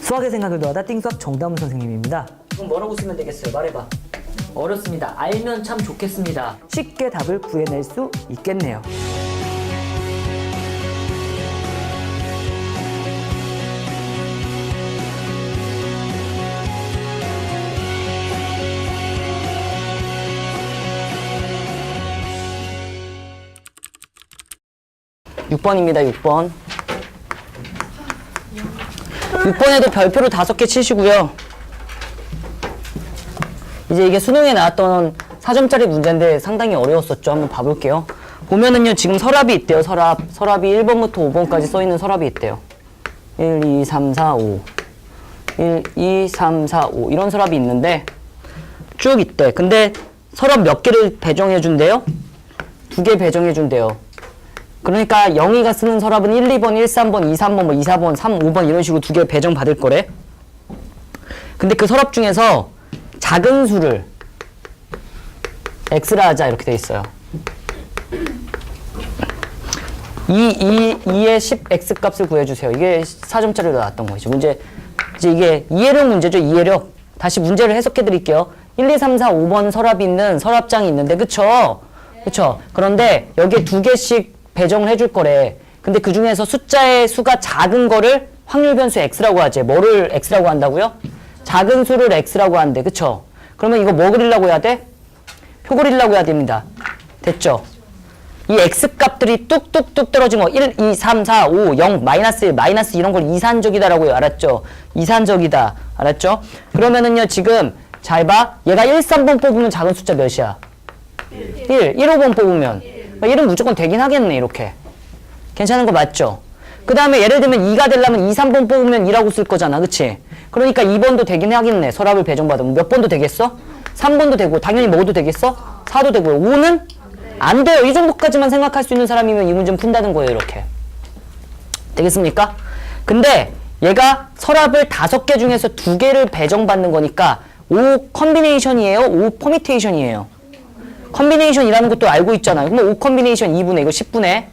수학의 생각을 더하다 띵수학 정다운 선생님입니다. 그럼 뭐라고 쓰면 되겠어요? 말해봐. 어렵습니다. 알면 참 좋겠습니다. 쉽게 답을 구해낼 수 있겠네요. 육 번입니다. 6번. 6번에도 별표를 5개 치시고요. 이제 이게 수능에 나왔던 4점짜리 문제인데 상당히 어려웠었죠. 한번 봐볼게요. 보면은요, 지금 서랍이 있대요. 서랍이 1번부터 5번까지 써있는 서랍이 있대요. 1, 2, 3, 4, 5. 1, 2, 3, 4, 5. 이런 서랍이 있는데 쭉 있대. 근데 서랍 몇 개를 배정해준대요? 2개 배정해준대요. 그러니까 영희가 쓰는 서랍은 1, 2번, 1, 3번, 2, 3번, 뭐 2, 4번, 3, 5번 이런 식으로 2개 배정 받을 거래. 근데 그 서랍 중에서 작은 수를 x라 하자 이렇게 돼 있어요. 2의 10x 값을 구해주세요. 이게 4점짜리로 나왔던 거죠. 문제, 이제 이게 이해력 문제죠. 이해력. 다시 문제를 해석해 드릴게요. 1, 2, 3, 4, 5번 서랍이 있는 서랍장이 있는데, 그쵸? 그쵸? 그런데 여기에 2개씩 배정을 해줄 거래. 근데 그 중에서 숫자의 수가 작은 거를 확률 변수 x라고 하지. 뭐를 x라고 한다고요? 작은 수를 x라고 한대. 그쵸? 그러면 이거 뭐 그리려고 해야 돼? 표 그리려고 해야 됩니다. 됐죠? 이 x 값들이 뚝뚝뚝 떨어진 거 1, 2, 3, 4, 5, 0, 마이너스 1, 마이너스 이런 걸 이산적이다라고요. 알았죠? 이산적이다. 알았죠? 그러면은요, 지금 잘 봐. 얘가 1, 3번 뽑으면 작은 숫자 몇이야? 1, 5번 뽑으면 1은 무조건 되긴 하겠네. 이렇게. 괜찮은 거 맞죠? 그 다음에 예를 들면 2가 되려면 2, 3번 뽑으면 2라고 쓸 거잖아. 그치? 그러니까 2번도 되긴 하겠네. 서랍을 배정받으면. 몇 번도 되겠어? 3번도 되고 당연히 뭐도 되겠어? 4도 되고요. 5는? 안 돼요. 이 정도까지만 생각할 수 있는 사람이면 이 문제는 푼다는 거예요. 이렇게. 되겠습니까? 근데 얘가 서랍을 5개 중에서 2개를 배정받는 거니까 5 컨비네이션이에요? 5 퍼미테이션이에요? 컨비네이션이라는 것도 알고 있잖아요. 그럼 5 컨비네이션 2분의 이거 10분의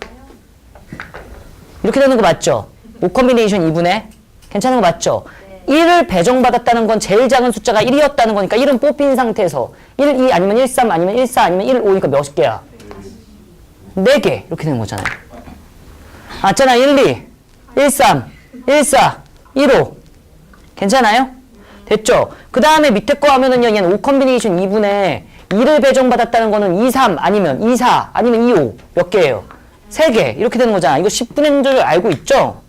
이렇게 되는 거 맞죠? 5 컨비네이션 2분의 괜찮은 거 맞죠? 1을 배정받았다는 건 제일 작은 숫자가 1이었다는 거니까 1은 뽑힌 상태에서 1, 2 아니면 1, 3 아니면 1, 4 아니면 1, 5니까 몇 개야? 4개 이렇게 되는 거잖아요. 맞잖아. 1, 2, 1, 3, 1, 4, 1, 5 괜찮아요? 됐죠? 그 다음에 밑에 거 하면은요, 얘는 5 컨비네이션 2분의 2를 배정받았다는 거는 2, 3 아니면 2, 4 아니면 2, 5 몇 개예요? 3개 이렇게 되는 거잖아. 이거 10분의 줄 알고 있죠?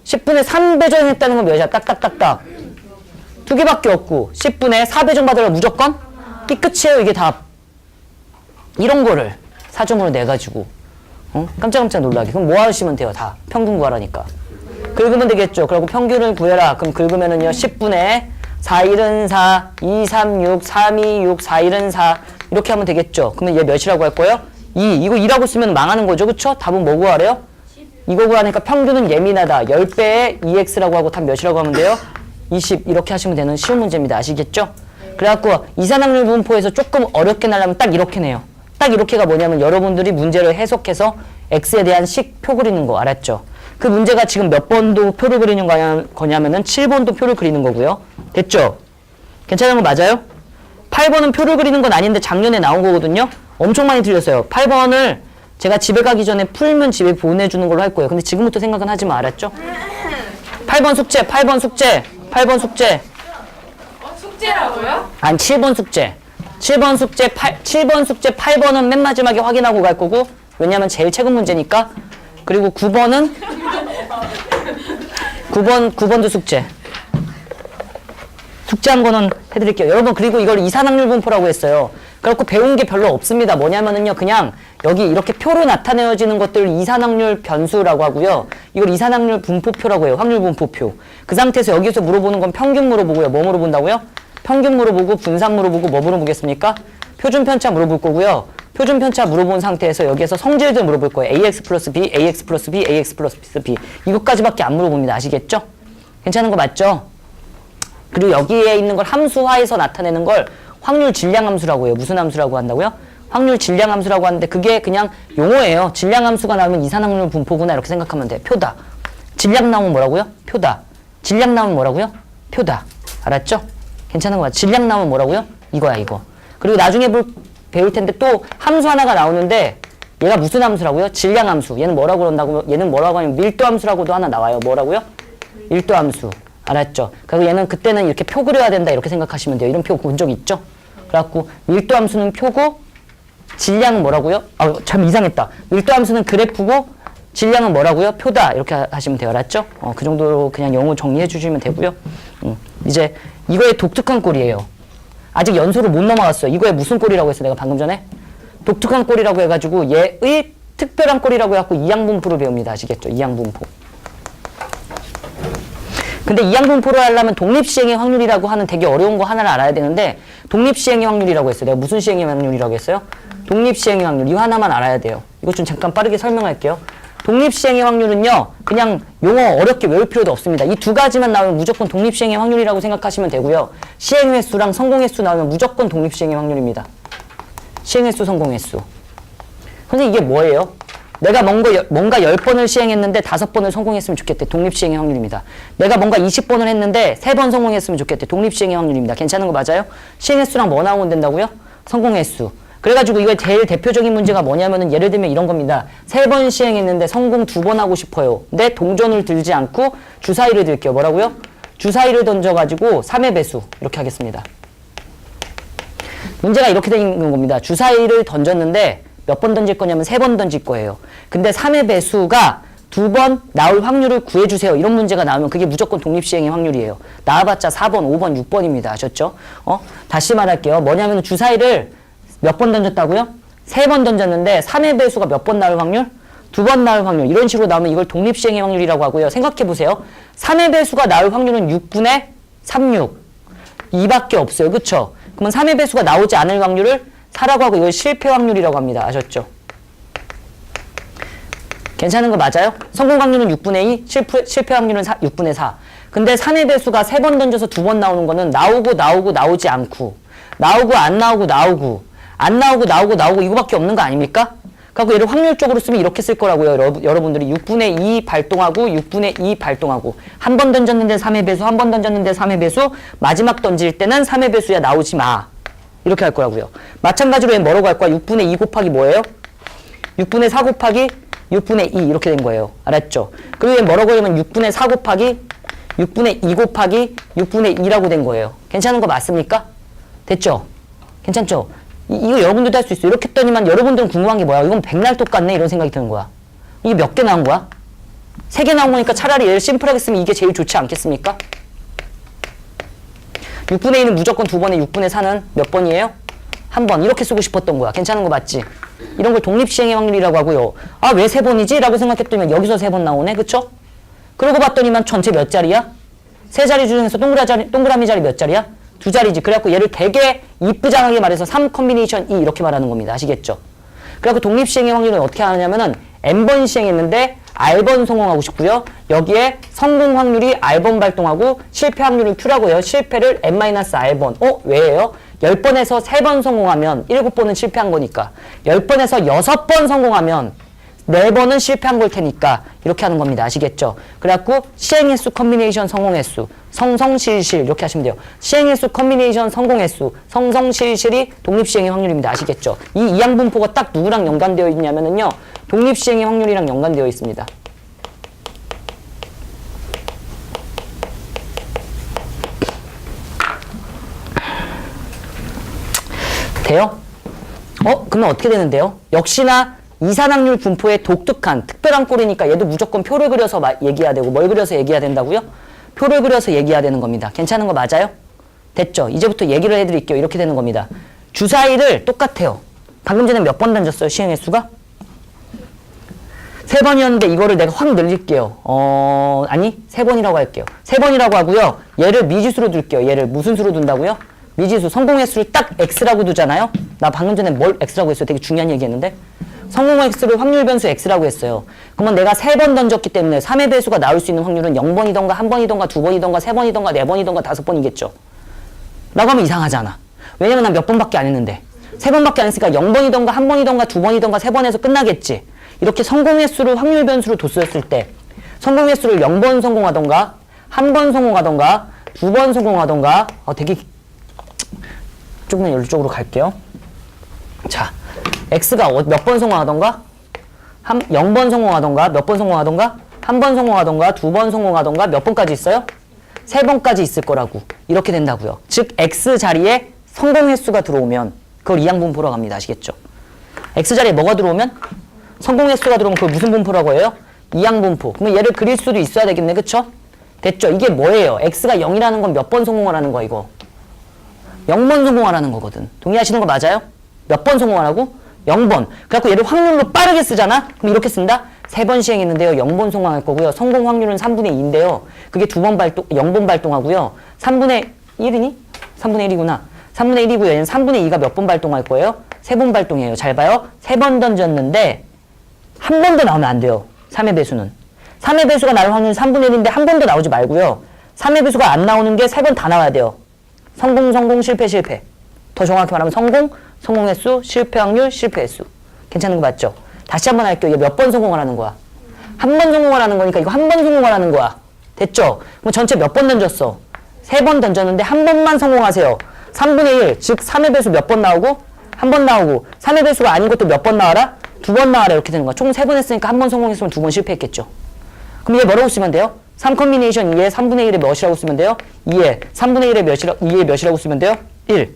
10분의 3 배정했다는 건 몇이야? 딱딱딱딱 2개밖에 없고 10분의 4 배정받으려면 무조건 이 끝이에요. 이게 답. 이런 거를 4점으로 내가지고 깜짝깜짝 놀라게. 그럼 뭐 하시면 돼요? 다 평균 구하라니까. 긁으면 되겠죠. 그리고 평균을 구해라. 그럼 긁으면은요 10분의 4, 1은 4, 2, 3, 6, 3, 2, 6, 4, 1은 4 이렇게 하면 되겠죠. 그러면 얘 몇이라고 할 거예요? 2. 이거 2라고 쓰면 망하는 거죠. 그쵸? 답은 뭐 구하래요? 이거 구하니까 평균은 예민하다. 10배의 2x라고 하고 답 몇이라고 하면 돼요? 20 이렇게 하시면 되는 쉬운 문제입니다. 아시겠죠? 그래갖고 이산확률 분포에서 조금 어렵게 나려면 딱 이렇게 내요. 딱 이렇게가 뭐냐면 여러분들이 문제를 해석해서 x에 대한 식 표 그리는 거 알았죠? 그 문제가 지금 몇 번도 표를 그리는 거냐면은 7번도 표를 그리는 거고요. 됐죠? 괜찮은 거 맞아요? 8번은 표를 그리는 건 아닌데 작년에 나온 거거든요. 엄청 많이 틀렸어요. 8번을 제가 집에 가기 전에 풀면 집에 보내주는 걸로 할 거예요. 근데 지금부터 생각은 하지 마. 알았죠? 8번 숙제, 8번 숙제, 8번 숙제. 숙제라고요? 아니 7번 숙제. 7번 숙제 8번은 맨 마지막에 확인하고 갈 거고 왜냐면 제일 최근 문제니까. 그리고 9번은 9번도 숙제. 숙제한 거는 해드릴게요. 여러분 그리고 이걸 이산확률 분포라고 했어요. 그래갖고 배운 게 별로 없습니다. 뭐냐면은요 그냥 여기 이렇게 표로 나타내어지는 것들을 이산확률 변수라고 하고요. 이걸 이산확률 분포표라고 해요. 확률 분포표. 그 상태에서 여기서 물어보는 건 평균 물어보고요. 뭐 물어본다고요? 평균 물어보고 분산 물어보고 뭐 물어보겠습니까? 표준 편차 물어볼 거고요. 표준 편차 물어본 상태에서 여기에서 성질들 물어볼 거예요. ax 플러스 b, ax 플러스 b, ax 플러스 b. 이것까지밖에 안 물어봅니다. 아시겠죠? 괜찮은 거 맞죠? 그리고 여기에 있는 걸 함수화해서 나타내는 걸 확률 질량 함수라고 해요. 무슨 함수라고 한다고요? 확률 질량 함수라고 하는데 그게 그냥 용어예요. 질량 함수가 나오면 이산확률 분포구나 이렇게 생각하면 돼요. 표다. 질량 나오면 뭐라고요? 표다. 질량 나오면 뭐라고요? 표다. 알았죠? 괜찮은 거 맞죠? 질량 나오면 뭐라고요? 이거야, 이거. 그리고 나중에 배울 텐데 또 함수 하나가 나오는데 얘가 무슨 함수라고요? 질량 함수. 얘는 뭐라고 그런다고? 얘는 뭐라고 하면 밀도 함수라고도 하나 나와요. 뭐라고요? 밀도 함수. 알았죠? 그리고 얘는 그때는 이렇게 표 그려야 된다 이렇게 생각하시면 돼요. 이런 표 본 적 있죠? 그래갖고 밀도 함수는 표고 질량은 뭐라고요? 참 이상했다. 밀도 함수는 그래프고 질량은 뭐라고요? 표다. 이렇게 하시면 돼요. 알았죠? 그 정도로 그냥 영어 정리해 주시면 되고요. 이제 이거의 독특한 꼴이에요. 아직 연소를 못 넘어갔어요. 이거의 무슨 꼴이라고 했어? 내가 방금 전에? 독특한 꼴이라고 해가지고 얘의 특별한 꼴이라고 해갖고 이항분포를 배웁니다. 아시겠죠? 이항분포. 근데 이항분포를 하려면 독립시행의 확률이라고 하는 되게 어려운 거 하나를 알아야 되는데 독립시행의 확률이라고 했어요. 내가 무슨 시행의 확률이라고 했어요? 독립시행의 확률. 이거 하나만 알아야 돼요. 이거 좀 잠깐 빠르게 설명할게요. 독립시행의 확률은요. 그냥 용어 어렵게 외울 필요도 없습니다. 이 두 가지만 나오면 무조건 독립시행의 확률이라고 생각하시면 되고요. 시행횟수랑 성공횟수 나오면 무조건 독립시행의 확률입니다. 시행횟수, 성공횟수. 선생님 이게 뭐예요? 내가 뭔가 10번을 시행했는데 5번을 성공했으면 좋겠대. 독립시행의 확률입니다. 내가 뭔가 20번을 했는데 3번 성공했으면 좋겠대. 독립시행의 확률입니다. 괜찮은 거 맞아요? 시행횟수랑 뭐 나오면 된다고요? 성공횟수. 그래가지고 이거 제일 대표적인 문제가 뭐냐면은 예를 들면 이런 겁니다. 3번 시행했는데 성공 2번 하고 싶어요. 근데 동전을 들지 않고 주사위를 들게요. 뭐라고요? 주사위를 던져가지고 3의 배수. 이렇게 하겠습니다. 문제가 이렇게 되는 겁니다. 주사위를 던졌는데 몇 번 던질 거냐면 3번 던질 거예요. 근데 3의 배수가 2번 나올 확률을 구해주세요. 이런 문제가 나오면 그게 무조건 독립시행의 확률이에요. 나와봤자 4번, 5번, 6번입니다. 아셨죠? 다시 말할게요. 뭐냐면 주사위를 몇 번 던졌다고요? 3번 던졌는데 3의 배수가 몇 번 나올 확률? 2번 나올 확률. 이런 식으로 나오면 이걸 독립시행의 확률이라고 하고요. 생각해보세요. 3의 배수가 나올 확률은 6분의 36. 2밖에 없어요. 그쵸? 그러면 3의 배수가 나오지 않을 확률을 4라고 하고 이걸 실패 확률이라고 합니다. 아셨죠? 괜찮은 거 맞아요? 성공 확률은 6분의 2, 실패 확률은 6분의 4. 근데 3의 배수가 3번 던져서 2번 나오는 거는 나오지 않고 나오고 안 나오고 나오고 안 나오고 나오고 이거밖에 없는 거 아닙니까? 그래서 얘를 확률적으로 쓰면 이렇게 쓸 거라고요. 여러분들이 6분의 2 발동하고 6분의 2 발동하고 한 번 던졌는데 3의 배수, 한 번 던졌는데 3의 배수, 마지막 던질 때는 3의 배수야 나오지 마. 이렇게 할 거라고요. 마찬가지로 얘는 뭐라고 할 거야? 6분의 2 곱하기 뭐예요? 6분의 4 곱하기 6분의 2 이렇게 된 거예요. 알았죠? 그리고 얘는 뭐라고 하냐면 6분의 4 곱하기 6분의 2 곱하기 6분의 2라고 된 거예요. 괜찮은 거 맞습니까? 됐죠? 괜찮죠? 이거 여러분들도 할 수 있어요. 이렇게 했더니만 여러분들은 궁금한 게 뭐야? 이건 백날 똑같네? 이런 생각이 드는 거야. 이게 몇 개 나온 거야? 3개 나온 거니까 차라리 얘를 심플하게 쓰면 이게 제일 좋지 않겠습니까? 6분의 1은 무조건 2번에 6분의 4는 몇 번이에요? 1번. 이렇게 쓰고 싶었던 거야. 괜찮은 거 맞지? 이런 걸 독립시행의 확률이라고 하고요. 아, 왜 3번이지? 라고 생각했더니 여기서 3번 나오네. 그쵸? 그러고 봤더니만 전체 몇 자리야? 3자리 중에서 동그라미 자리 몇 자리야? 2자리지. 그래갖고 얘를 되게 이쁘장하게 말해서 3 컨비네이션 2 이렇게 말하는 겁니다. 아시겠죠? 그래갖고 독립시행의 확률은 어떻게 하냐면은 N번 시행했는데 R번 성공하고 싶고요. 여기에 성공 확률이 R번 발동하고 실패 확률은 Q라고 해요. 실패를 N-R번. 왜예요? 10번에서 3번 성공하면 7번은 실패한 거니까 10번에서 6번 성공하면 4번은 실패한 걸 테니까 이렇게 하는 겁니다. 아시겠죠? 그래갖고 시행횟수 컨비네이션 성공횟수 성성실실 이렇게 하시면 돼요. 시행횟수 컨비네이션 성공횟수 성성실실이 독립시행의 확률입니다. 아시겠죠? 이 이항분포가 딱 누구랑 연관되어 있냐면은요. 독립시행의 확률이랑 연관되어 있습니다. 돼요? 그러면 어떻게 되는데요? 역시나 이산확률 분포의 독특한 특별한 꼴이니까 얘도 무조건 표를 그려서 얘기해야 되고 뭘 그려서 얘기해야 된다고요? 표를 그려서 얘기해야 되는 겁니다. 괜찮은 거 맞아요? 됐죠? 이제부터 얘기를 해드릴게요. 이렇게 되는 겁니다. 주사위를 똑같아요. 방금 전에 몇 번 던졌어요? 시행횟수가? 3번이었는데 이거를 내가 확 늘릴게요. 아니 3번이라고 할게요. 3번이라고 하고요. 얘를 미지수로 둘게요. 얘를 무슨 수로 둔다고요? 미지수. 성공횟수를 딱 X라고 두잖아요. 나 방금 전에 뭘 X라고 했어요? 되게 중요한 얘기했는데. 성공 X를 확률 변수 X라고 했어요. 그러면 내가 3번 던졌기 때문에 3의 배수가 나올 수 있는 확률은 0번이던가 1번이던가 2번이던가 3번이던가 4번이던가 5번이겠죠. 라고 하면 이상하잖아. 왜냐면 난 몇 번밖에 안 했는데. 3번밖에 안 했으니까 0번이던가 1번이던가 2번이던가 3번에서 끝나겠지. 이렇게 성공 횟수를 확률 변수로 뒀었을 때 성공 횟수를 0번 성공하던가 한 번 성공하던가, 두 번 성공하던가, 되게 조금만 이쪽으로 갈게요. 자, x가 몇 번 성공하던가? 0번 성공하던가, 몇 번 성공하던가? 한 번 성공하던가, 두 번 성공하던가, 몇 번까지 있어요? 3번까지 있을 거라고. 이렇게 된다고요. 즉, x 자리에 성공 횟수가 들어오면 그걸 이항분포라고 합니다. 아시겠죠? x 자리에 뭐가 들어오면? 성공 횟수가 들어오면 그걸 무슨 분포라고 해요? 이항분포. 그러면 얘를 그릴 수도 있어야 되겠네. 그쵸? 됐죠? 이게 뭐예요? x가 0이라는 건 몇 번 성공하라는 거야, 이거? 0번 성공하라는 거거든. 동의하시는 거 맞아요? 몇 번 성공하라고? 0번. 그래갖고 얘를 확률로 빠르게 쓰잖아? 그럼 이렇게 쓴다? 3번 시행했는데요. 0번 성공할 거고요. 성공 확률은 3분의 2인데요. 그게 0번 발동하고요. 3분의 1이니? 3분의 1이구나. 3분의 1이고요. 얘는 3분의 2가 몇 번 발동할 거예요? 3번 발동이에요. 잘 봐요. 3번 던졌는데 한 번 더 나오면 안 돼요. 3의 배수는. 3의 배수가 나올 확률은 3분의 1인데 한 번 더 나오지 말고요. 3의 배수가 안 나오는 게 3번 다 나와야 돼요. 성공, 성공, 실패, 실패. 더 정확히 말하면 성공, 성공 횟수, 실패 확률, 실패 횟수. 괜찮은 거 맞죠? 다시 한번 할게요. 이게 몇 번 성공하라는 거야? 한 번 성공하라는 거니까 이거 한 번 성공하라는 거야. 됐죠? 그럼 전체 몇 번 던졌어? 3번 던졌는데 한 번만 성공하세요. 3분의 1, 즉 3의 배수 몇 번 나오고? 한 번 나오고. 3의 배수가 아닌 것도 몇 번 나와라? 2번 나와라. 이렇게 되는 거야. 총 3번 했으니까 한 번 성공했으면 2번 실패했겠죠. 그럼 얘 뭐라고 쓰면 돼요? 3 컨비네이션 2에 3분의 1의 몇이라고 쓰면 돼요? 2에 3분의 1의2의 몇이라고 쓰면 돼요? 1.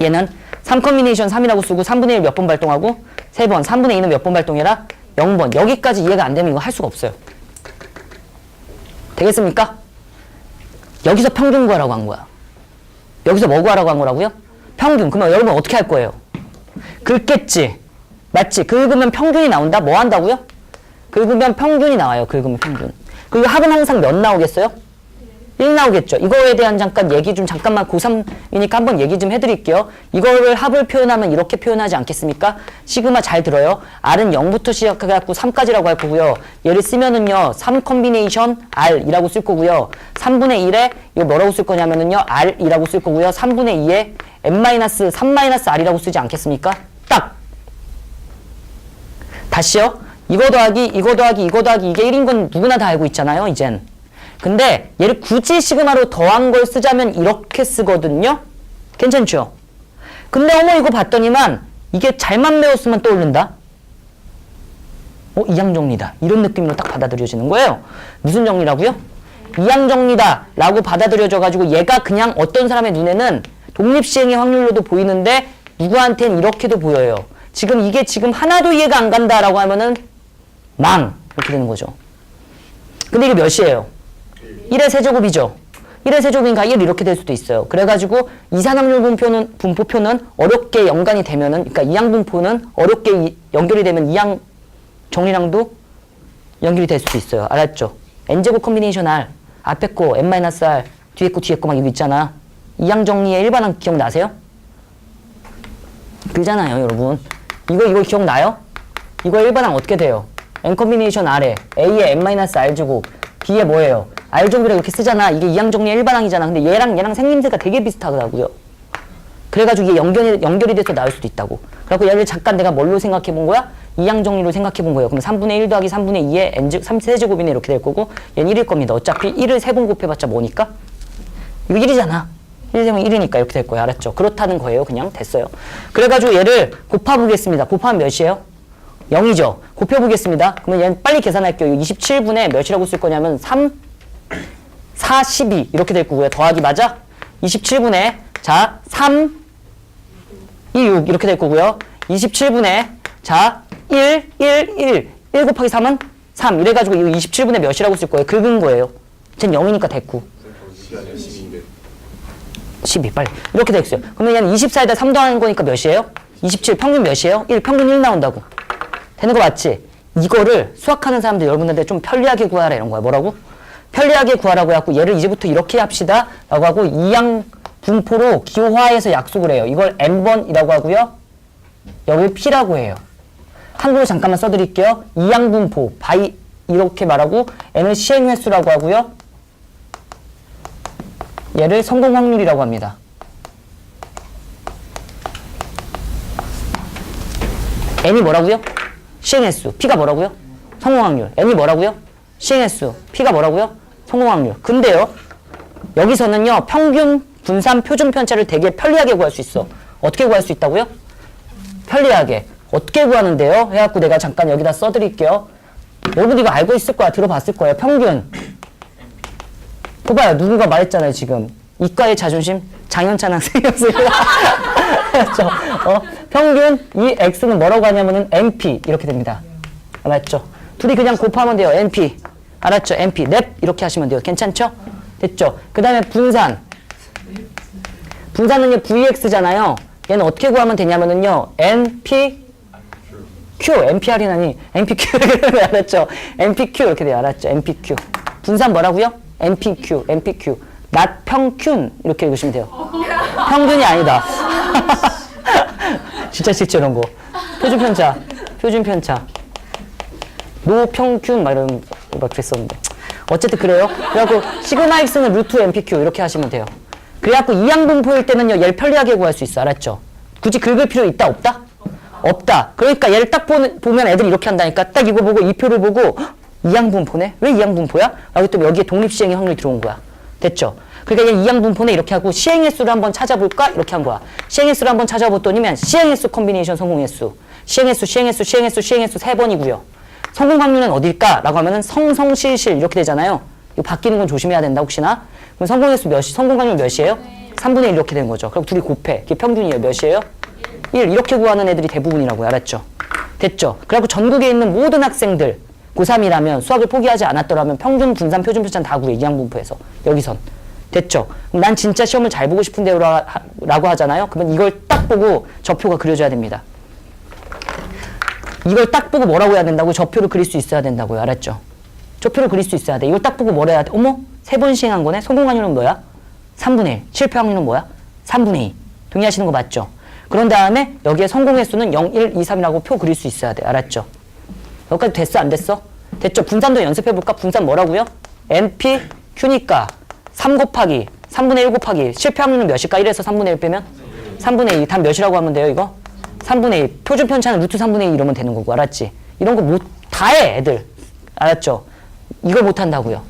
얘는 3 컨비네이션 3이라고 쓰고 3분의 1 몇 번 발동하고 3번. 3분의 2는 몇 번 발동해라? 0번. 여기까지 이해가 안 되면 이거 할 수가 없어요. 되겠습니까? 여기서 평균 구하라고 한 거야. 여기서 뭐 구하라고 한 거라고요? 평균. 그러면 여러분 어떻게 할 거예요? 긁겠지. 맞지? 긁으면 평균이 나온다? 뭐 한다고요? 긁으면 평균이 나와요. 긁으면 평균. 그리고 합은 항상 몇 나오겠어요? 1 나오겠죠. 이거에 대한 잠깐만 고3이니까 한번 얘기 좀 해드릴게요. 이거를 합을 표현하면 이렇게 표현하지 않겠습니까? 시그마 잘 들어요. R은 0부터 시작해갖고 3까지라고 할 거고요. 얘를 쓰면은요, 3 컨비네이션 R이라고 쓸 거고요. 3분의 1에 이거 뭐라고 쓸 거냐면은요, R이라고 쓸 거고요. 3분의 2에 N-3-R이라고 쓰지 않겠습니까? 딱! 다시요. 이거 더하기 이게 1인 건 누구나 다 알고 있잖아요, 이젠. 근데 얘를 굳이 시그마로 더한 걸 쓰자면 이렇게 쓰거든요? 괜찮죠? 근데 어머 이거 봤더니만 이게 잘만 배웠으면 떠오른다? 이항정리다. 이런 느낌으로 딱 받아들여지는 거예요. 무슨 정리라고요? 이항정리다 라고 받아들여져가지고 얘가 그냥 어떤 사람의 눈에는 독립시행의 확률로도 보이는데 누구한테는 이렇게도 보여요. 이게 지금 하나도 이해가 안 간다라고 하면은 망! 이렇게 되는 거죠. 근데 이게 몇이에요? 1의 세제곱이죠. 1의 세제곱이니까 1 이렇게 될 수도 있어요. 그래가지고 이산화탄소 분포표는 어렵게 연관이 되면은, 그러니까 이항분포는 어렵게 연결이 되면 이항 정리랑도 연결이 될 수도 있어요. 알았죠? n제곱 컨비네이션 R, 앞에 거 n-R, 뒤에 거 막 이거 있잖아. 이항 정리의 일반항 기억나세요? 그잖아요, 여러분. 이거 기억나요? 이거 일반항 어떻게 돼요? n 컨비네이션 R에 A에 n-R제곱, B에 뭐예요? R제곱이라고 이렇게 쓰잖아. 이게 이항 정리의 일반항이잖아. 근데 얘랑 생김새가 되게 비슷하더라고요. 그래가지고 이게 연결이 돼서 나올 수도 있다고. 그래갖고 얘를 잠깐 내가 뭘로 생각해 본 거야? 이항 정리로 생각해 본 거예요. 그럼 3분의 1 더하기 3분의 2에 n 3세제곱이네 이렇게 될 거고 얘는 1일 겁니다. 어차피 1을 3번 곱해봤자 뭐니까? 이거 1이잖아. 1 세면 1이니까 이렇게 될 거예요. 알았죠? 그렇다는 거예요. 그냥 됐어요. 그래가지고 얘를 곱해보겠습니다. 곱하면 몇이에요? 0이죠. 곱해보겠습니다. 그러면 얘는 빨리 계산할게요. 27분의 몇이라고 쓸 거냐면 3, 4, 12 이렇게 될 거고요. 더하기 맞아? 27분의 자 3, 2, 6 이렇게 될 거고요. 27분의 자 1, 1, 1 1 곱하기 3은 3 이래가지고 이거 27분의 몇이라고 쓸 거예요. 긁은 거예요. 쟨 0이니까 됐고 12 빨리 이렇게 됐어요. 그러면 얘는 24에다 3 더하는 거니까 몇이에요? 27 평균 몇이에요? 1 평균 1 나온다고. 되는 거 맞지? 이거를 수학하는 사람들 여러분들한테 좀 편리하게 구하라 이런 거야. 뭐라고? 편리하게 구하라고 해갖고 얘를 이제부터 이렇게 합시다 라고 하고 이항 분포로 기호화해서 약속을 해요. 이걸 n번이라고 하고요. 여기 p라고 해요. 한국어 잠깐만 써드릴게요. 이항 분포 바이 이렇게 말하고 n을 시행 횟수라고 하고요. 얘를 성공 확률이라고 합니다. n이 뭐라고요? 시행 횟수. p가 뭐라고요? 성공 확률. n이 뭐라고요? 시행 횟수. p가 뭐라고요? 성공 확률. 근데요. 여기서는요. 평균, 분산, 표준 편차를 되게 편리하게 구할 수 있어. 어떻게 구할 수 있다고요? 편리하게. 어떻게 구하는데요? 해갖고 내가 잠깐 여기다 써드릴게요. 여러분 이거 알고 있을 거야. 들어봤을 거예요. 평균. 봐봐요. 누군가 말했잖아요. 지금. 이과의 자존심 장현찬 학생이었어요. 그렇죠? 평균 이 x는 뭐라고 하냐면은 np 이렇게 됩니다. 맞죠? 둘이 그냥 곱하면 돼요. np. 알았죠? np. 랩 이렇게 하시면 돼요. 괜찮죠? 됐죠? 그 다음에 분산. 분산은요 vx잖아요. 얘는 어떻게 구하면 되냐면은요 np q, npr이 아니 npq 이렇게 알았죠? npq 이렇게 돼요. 알았죠? npq. 분산 뭐라고요? npq, npq. not 평균 이렇게 읽으시면 돼요. 평균이 아니다. 진짜 싫죠 이런 거. 표준 편차, 표준 편차. 노평균 막 이런 막 그랬었는데. 어쨌든 그래요. 그래갖고 시그마 x는 루트 npq 이렇게 하시면 돼요. 그래갖고 이항분포일 때는요 얘를 편리하게 구할 수 있어. 알았죠? 굳이 긁을 필요 있다 없다? 없다. 그러니까 얘를 딱 보면 애들이 이렇게 한다니까. 딱 이거 보고 이 표를 보고 이항분포네? 왜 이항분포야? 라고 또 여기에 독립시행의 확률이 들어온 거야. 됐죠? 그러니까 얘 이항분포네 이렇게 하고 시행횟수를 한번 찾아볼까? 이렇게 한 거야. 시행횟수를 한번 찾아봤더니면 시행횟수 컴비네이션 성공횟수. 시행횟수, 시행횟수, 시행횟수, 시행횟수 3번이고요. 성공 확률은 어딜까? 라고 하면은 성성실실 이렇게 되잖아요. 이거 바뀌는 건 조심해야 된다 혹시나. 그럼 성공횟수 성공 확률 몇이에요? 3분의 1 이렇게 되는 거죠. 그럼 둘이 곱해. 이게 평균이에요. 몇이에요? 1 이렇게 구하는 애들이 대부분이라고요. 알았죠? 됐죠? 그래갖고 전국에 있는 모든 학생들 고3이라면 수학을 포기하지 않았더라면 평균, 분산, 표준 편차는 다 구해. 이항분포에서. 여기선. 됐죠? 그럼 난 진짜 시험을 잘 보고 싶은데요 라고 하잖아요. 그러면 이걸 딱 보고 저표가 그려져야 됩니다. 이걸 딱 보고 뭐라고 해야 된다고? 저표를 그릴 수 있어야 된다고요. 알았죠? 저표를 그릴 수 있어야 돼. 이걸 딱 보고 뭐라 해야 돼? 어머? 3번 시행한 거네? 성공 확률은 뭐야? 3분의 1. 실패 확률은 뭐야? 3분의 2. 동의하시는 거 맞죠? 그런 다음에 여기에 성공 횟수는 0, 1, 2, 3이라고 표 그릴 수 있어야 돼. 알았죠? 여기까지 됐어? 안 됐어? 됐죠? 분산도 연습해볼까? 분산 뭐라고요? np, q니까 3 곱하기 3분의 1 곱하기 실패 확률은 몇일까? 1에서 3분의 1 빼면? 3분의 2. 답 몇이라고 하면 돼요 이거? 3분의 1. 표준 편차는 루트 3분의 2 이러면 되는 거고. 알았지? 이런 거 다 해 애들. 알았죠? 이걸 못한다고요.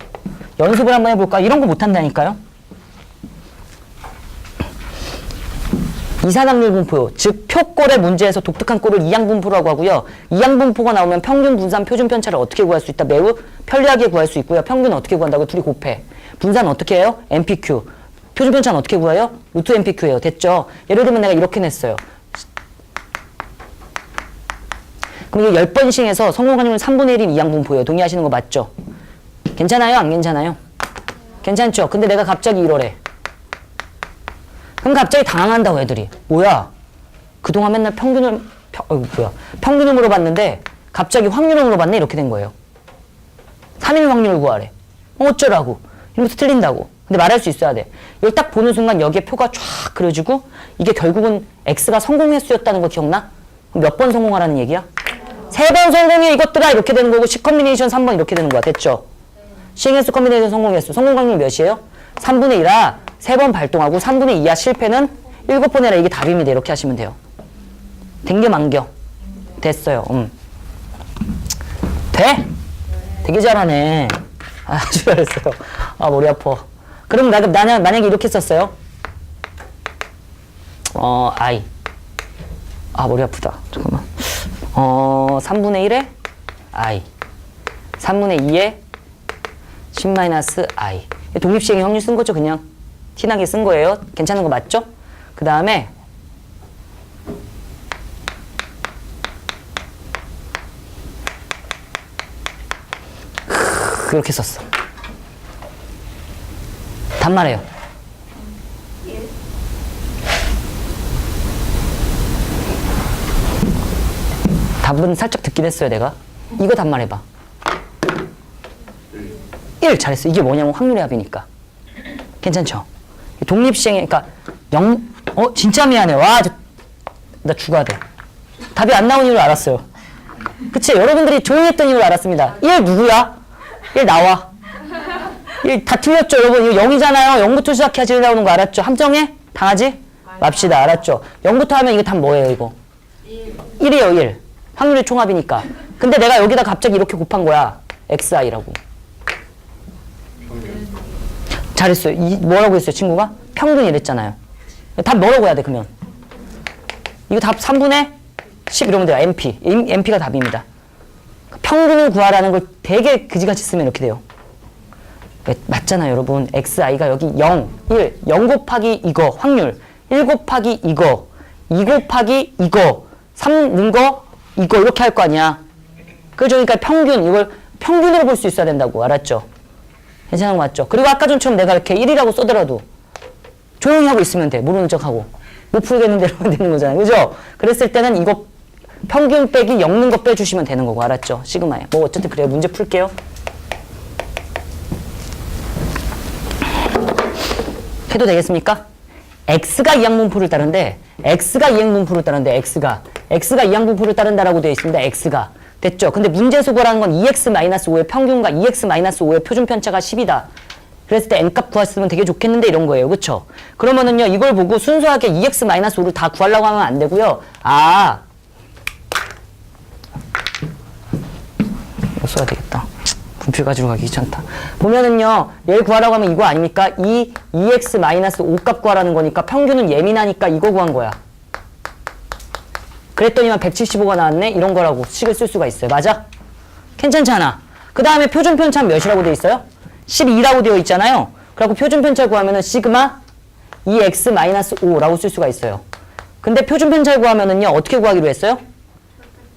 연습을 한번 해볼까? 이런 거 못한다니까요? 이산확률 분포, 즉 표꼴의 문제에서 독특한 꼴을 이항분포라고 하고요. 이항분포가 나오면 평균, 분산, 표준 편차를 어떻게 구할 수 있다? 매우 편리하게 구할 수 있고요. 평균은 어떻게 구한다고? 둘이 곱해. 분산은 어떻게 해요? npq. 표준 편차는 어떻게 구해요? 루트 npq예요. 됐죠? 예를 들면 내가 이렇게 냈어요. 그럼 이거 10번 시행해서 성공 확률은 3분의 1인 이항분포예요. 동의하시는 거 맞죠? 괜찮아요? 안 괜찮아요? 괜찮죠? 근데 내가 갑자기 이러래. 그럼 갑자기 당황한다고 애들이. 뭐야? 그동안 맨날 평균을 물어봤는데 갑자기 확률을 물어봤네? 이렇게 된 거예요. 3일 확률을 구하래. 어쩌라고? 이러면서 틀린다고. 근데 말할 수 있어야 돼. 이걸 딱 보는 순간 여기에 표가 쫙 그려지고 이게 결국은 X가 성공횟수였다는 거 기억나? 그럼 몇 번 성공하라는 얘기야? 3번 성공해 이것들아 이렇게 되는 거고 시컴비네이션 3번 이렇게 되는 거야. 됐죠? 시행횟수 컴비네이션 성공횟수. 성공 확률 몇이에요? 3분의 1아 3번 발동하고 3분의 2야 실패는 7번 해라. 이게 답입니다. 이렇게 하시면 돼요. 댕겨 만겨. 됐어요. 돼? 되게 잘하네. 아주 잘했어요. 아 머리 아파. 그럼 만약에 이렇게 썼어요. I. 아 머리 아프다. 잠깐만. 3분의 1에 I. 3분의 2에 10-I. 독립시행의 확률 쓴 거죠, 그냥. 티나게 쓴 거예요. 괜찮은 거 맞죠? 그 다음에 그렇게 썼어. 단말해요. 답은 살짝 듣긴 했어요, 내가. 이거 단말해봐. 1 잘했어. 이게 뭐냐면 확률의 합이니까. 괜찮죠? 독립시행에, 그러니까 진짜 미안해. 와, 나 죽어야 돼. 답이 안 나온 이유를 알았어요. 그치? 여러분들이 조용히 했던 이유를 알았습니다. 1 누구야? 1 나와. 1 다 틀렸죠, 여러분. 이거 0이잖아요. 0부터 시작해야지 1 나오는 거 알았죠? 함정해? 당하지? 맙시다. 알았죠? 0부터 하면 이게 답 뭐예요, 이거? 1이에요, 1. 확률의 총합이니까. 근데 내가 여기다 갑자기 이렇게 곱한 거야. xi라고. 잘했어요. 뭐라고 했어요, 친구가? 평균 이랬잖아요. 답 뭐라고 해야 돼, 그러면? 이거 답 3분의 10 이러면 돼요. MP가 답입니다. 평균을 구하라는 걸 되게 그지같이 쓰면 이렇게 돼요. 맞잖아요, 여러분. XI가 여기 0, 1, 0 곱하기 이거, 확률. 1 곱하기 이거, 2 곱하기 이거, 3 넣은 거, 이거 이렇게 할 거 아니야. 그죠? 그러니까 평균, 이걸 평균으로 볼 수 있어야 된다고. 알았죠? 괜찮은 거 맞죠? 그리고 아까 전처럼 내가 이렇게 1이라고 써더라도 조용히 하고 있으면 돼. 모르는 척하고. 못 풀겠는데 이러면 되는 거잖아요. 그죠? 그랬을 때는 이거 평균 빼기 엮는 거 빼주시면 되는 거고. 알았죠? 시그마에. 뭐 어쨌든 그래요. 문제 풀게요. 해도 되겠습니까? x가 이항분포를 따른데 x가 이항분포를 따른데 x가 이항분포를 따른다라고 되어 있습니다. x가 됐죠? 근데 문제에서 구하라는 건 2x-5의 평균과 2x-5의 표준 편차가 10이다. 그랬을 때 n값 구했으면 되게 좋겠는데 이런 거예요. 그쵸? 그러면은요 이걸 보고 순수하게 2x-5를 다 구하려고 하면 안 되고요. 이거 써야 되겠다. 분필 가지고 가기 귀찮다. 보면은요, 얘를 구하라고 하면 이거 아닙니까? 2x-5 값 구하라는 거니까 평균은 예민하니까 이거 구한 거야. 그랬더니만 175가 나왔네? 이런 거라고 식을 쓸 수가 있어요. 맞아? 괜찮잖아. 그 다음에 표준 편차는 몇이라고 되어 있어요? 12라고 되어 있잖아요. 그래갖고 표준 편차 구하면은 시그마 2x-5라고 쓸 수가 있어요. 근데 표준 편차 구하면은요, 어떻게 구하기로 했어요?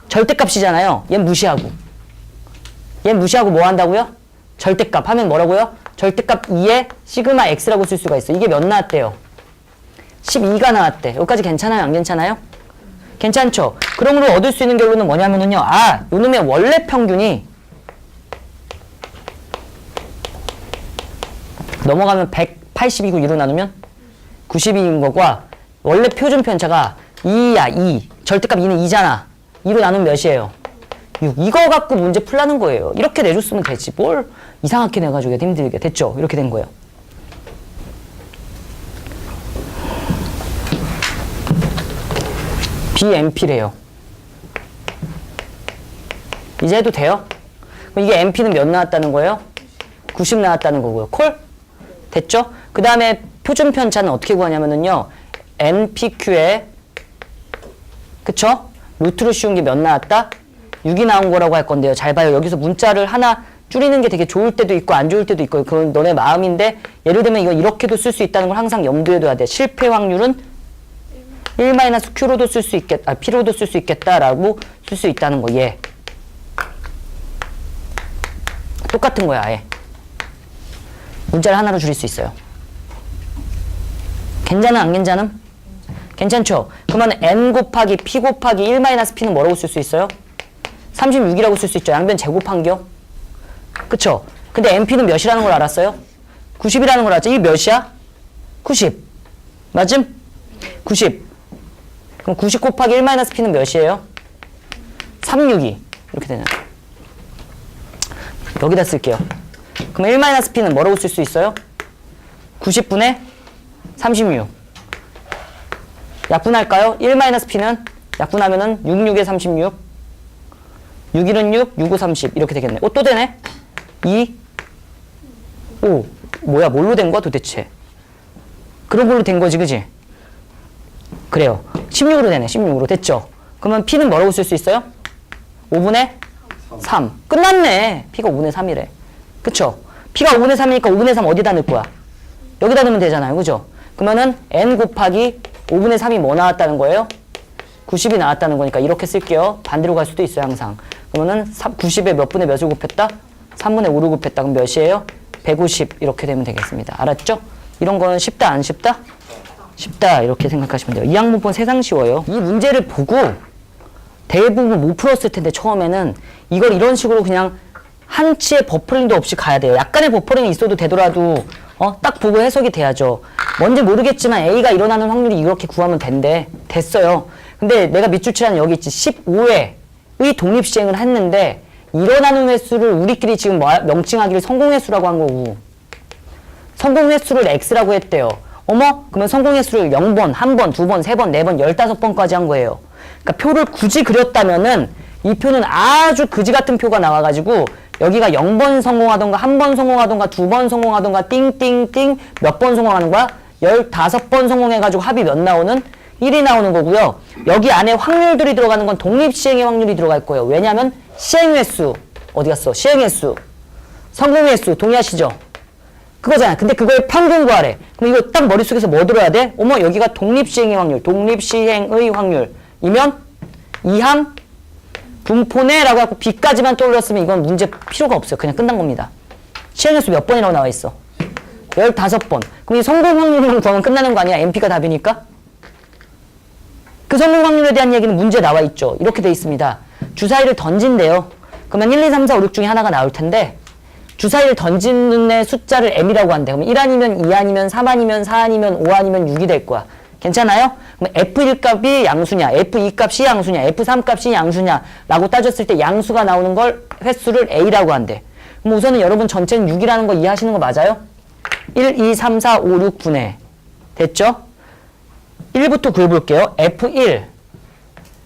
절대값이잖아요. 얘 무시하고. 얘 무시하고 뭐 한다고요? 절대값 하면 뭐라고요? 절대값 2에 시그마 x라고 쓸 수가 있어요. 이게 몇 나왔대요? 12가 나왔대. 여기까지 괜찮아요? 안 괜찮아요? 괜찮죠? 그러므로 얻을 수 있는 결론은 뭐냐면은요. 요놈의 원래 평균이 넘어가면 180이고 2로 나누면 92인 거과 원래 표준 편차가 2야, 2. 절대값 2는 2잖아. 2로 나누면 몇이에요? 6. 이거 갖고 문제 풀라는 거예요. 이렇게 내줬으면 되지. 뭘 이상하게 내가지고 힘들게. 됐죠? 이렇게 된 거예요. BMP래요. 이제 해도 돼요? 그럼 이게 MP는 몇 나왔다는 거예요? 90 나왔다는 거고요. 콜? 됐죠? 그 다음에 표준 편차는 어떻게 구하냐면은요. NPQ에 그쵸? 루트로 씌운 게 몇 나왔다? 6이 나온 거라고 할 건데요. 잘 봐요. 여기서 문자를 하나 줄이는 게 되게 좋을 때도 있고 안 좋을 때도 있고 그건 너네 마음인데 예를 들면 이거 이렇게도 쓸 수 있다는 걸 항상 염두에 둬야 돼. 실패 확률은 1-q로도 쓸 수 있겠다. p로도 쓸 수 있겠다라고 쓸 수 있다는 거. 얘. 똑같은 거야. 아예. 문자를 하나로 줄일 수 있어요. 괜찮아? 안 괜찮음? 괜찮죠? 그러면 n 곱하기 p 곱하기 1-p는 뭐라고 쓸 수 있어요? 36이라고 쓸 수 있죠. 양변 제곱한겨. 그쵸? 근데 NP는 몇이라는 걸 알았어요? 90이라는 걸 알았죠? 이게 몇이야? 90. 맞음? 90. 그럼 90 곱하기 1-p는 몇이에요? 362. 이렇게 되는. 여기다 쓸게요. 그럼 1-p는 뭐라고 쓸 수 있어요? 90분의 36. 약분할까요? 1-p는 약분하면은 66에 36. 6일은 6, 6, 5, 30 이렇게 되겠네. 또 되네? 2, 5 뭐야 뭘로 된 거야 도대체? 그런 걸로 된 거지 그지? 그래요. 16으로 되네. 16으로 됐죠? 그러면 P는 뭐라고 쓸 수 있어요? 5분의 3 끝났네. P가 5분의 3이래. 그쵸? P가 5분의 3이니까 5분의 3 어디다 넣을 거야? 여기다 넣으면 되잖아요. 그죠? 그러면은 N 곱하기 5분의 3이 뭐 나왔다는 거예요? 90이 나왔다는 거니까 이렇게 쓸게요. 반대로 갈 수도 있어요 항상. 그러면은 90에 몇 분의 몇을 곱했다? 3분의 5를 곱했다. 그럼 몇이에요? 150 이렇게 되면 되겠습니다. 알았죠? 이런 거는 쉽다 안 쉽다? 쉽다 이렇게 생각하시면 돼요. 이 항목은 세상 쉬워요. 이 문제를 보고 대부분 못 풀었을 텐데 처음에는 이걸 이런 식으로 그냥 한치의 버퍼링도 없이 가야 돼요. 약간의 버퍼링이 있어도 되더라도 딱 보고 해석이 돼야죠. 뭔지 모르겠지만 A가 일어나는 확률이 이렇게 구하면 된대. 됐어요. 근데 내가 밑줄 치라는 여기 있지. 15회의 독립시행을 했는데 일어나는 횟수를 우리끼리 지금 명칭하기를 성공횟수라고 한 거고 성공횟수를 X라고 했대요. 어머? 그러면 성공횟수를 0번, 1번, 2번, 3번, 4번, 15번까지 한 거예요. 그러니까 표를 굳이 그렸다면은 이 표는 아주 그지 같은 표가 나와가지고 여기가 0번 성공하던가 1번 성공하던가 2번 성공하던가 띵띵띵 몇 번 성공하는 거야? 15번 성공해가지고 합이 몇 나오는? 1이 나오는 거고요. 여기 안에 확률들이 들어가는 건 독립시행의 확률이 들어갈 거예요. 왜냐하면 시행횟수 어디 갔어? 시행횟수 성공횟수 동의하시죠? 그거잖아. 근데 그걸 평균 구하래. 그럼 이거 딱 머릿속에서 뭐 들어야 돼? 어머 여기가 독립시행의 확률 독립시행의 확률이면 이항 분포네라고 하고 B까지만 떠올렸으면 이건 문제 필요가 없어요. 그냥 끝난 겁니다. 시행횟수 몇 번이라고 나와 있어? 15번. 그럼 이 성공 확률만 구하면 끝나는 거 아니야? MP가 답이니까? 그 성공 확률에 대한 얘기는 문제에 나와 있죠. 이렇게 돼 있습니다. 주사위를 던진대요. 그러면 1, 2, 3, 4, 5, 6 중에 하나가 나올 텐데 주사위를 던지는 애 숫자를 M이라고 한대. 그럼 1 아니면 2 아니면 3 아니면 4 아니면 5 아니면 6이 될 거야. 괜찮아요? 그럼 F1 값이 양수냐, F2 값이 양수냐, F3 값이 양수냐 라고 따졌을 때 양수가 나오는 걸 횟수를 A라고 한대. 그럼 우선은 여러분 전체는 6이라는 거 이해하시는 거 맞아요? 1, 2, 3, 4, 5, 6 분의 됐죠? 1부터 구해볼게요. F1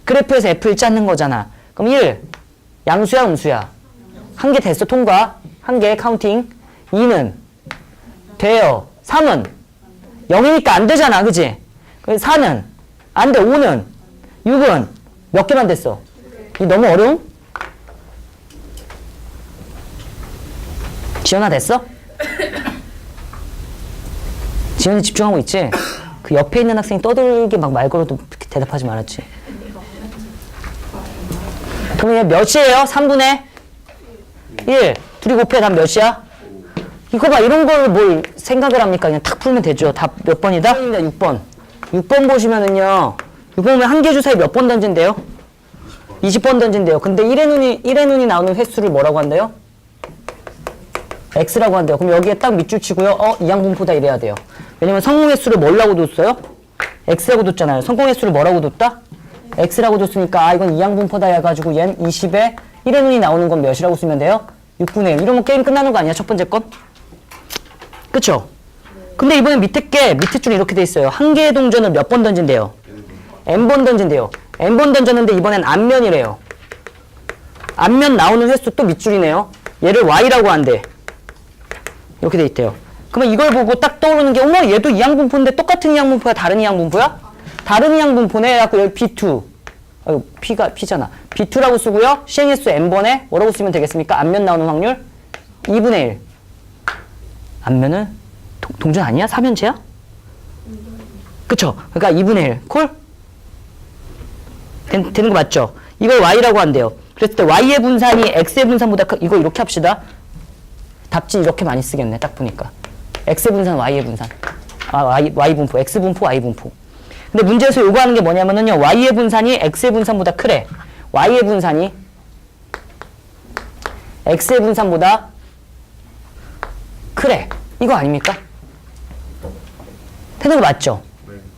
그래프에서 F1 찾는 거잖아. 그럼 1 양수야 음수야? 한 개 됐어 통과. 한 개 카운팅. 2는 돼요. 3은 0이니까 안 되잖아. 그치? 4는 안 돼. 5는 6은 몇 개만 됐어? 이 너무 어려움? 지연아 됐어? 지연이 집중하고 있지? 그 옆에 있는 학생이 떠들게 막 말 걸어도 대답하지 말았지. 그럼 얘 몇이에요? 3분의 1. 둘이 곱해 답 몇이야? 이거 봐. 이런 걸 뭘 생각을 합니까? 그냥 탁 풀면 되죠. 답 몇 번이다? 6번. 6번 보시면은요. 6번 보면 한 개 주사위 몇 번 던진대요? 20번 던진대요. 근데 1의 눈이 나오는 횟수를 뭐라고 한대요? X라고 한대요. 그럼 여기에 딱 밑줄 치고요. 이항분포다 이래야 돼요. 왜냐면 성공 횟수를 뭐라고 뒀어요? X라고 뒀잖아요. 성공 횟수를 뭐라고 뒀다? X라고 뒀으니까 이건 이항분포다 해가지고 얘는 20에 1의 눈이 나오는 건 몇이라고 쓰면 돼요? 6분의 1. 이러면 게임 끝나는 거 아니야? 첫 번째 건? 그쵸? 근데 이번에 밑에 줄이 이렇게 돼 있어요. 한 개의 동전을 몇 번 던진대요? N번 던진대요. N번 던졌는데 이번엔 앞면이래요. 앞면 나오는 횟수 또 밑줄이네요. 얘를 Y라고 한대. 이렇게 돼 있대요. 그러면 이걸 보고 딱 떠오르는 게 어머 얘도 이항분포인데 똑같은 이항분포야? 다른 이항분포야? 다른 이항분포네. 해갖고 여기 B2 P가 P잖아. B2라고 쓰고요. 시행횟수 N번에 뭐라고 쓰면 되겠습니까? 앞면 나오는 확률 2분의 1. 앞면은 동전 아니야? 3현체야? 그쵸? 그러니까 2분의 1. 콜? 되는 거 맞죠? 이걸 Y라고 한대요. 그랬을 때 Y의 분산이 X의 분산보다 이거 이렇게 합시다. 답지 이렇게 많이 쓰겠네. 딱 보니까. X의 분산, Y의 분산. Y 분포. X 분포, Y 분포. 근데 문제에서 요구하는 게 뭐냐면은요. Y의 분산이 X의 분산보다 크래. Y의 분산이 X의 분산보다 크래. 이거 아닙니까? 되는 거 맞죠?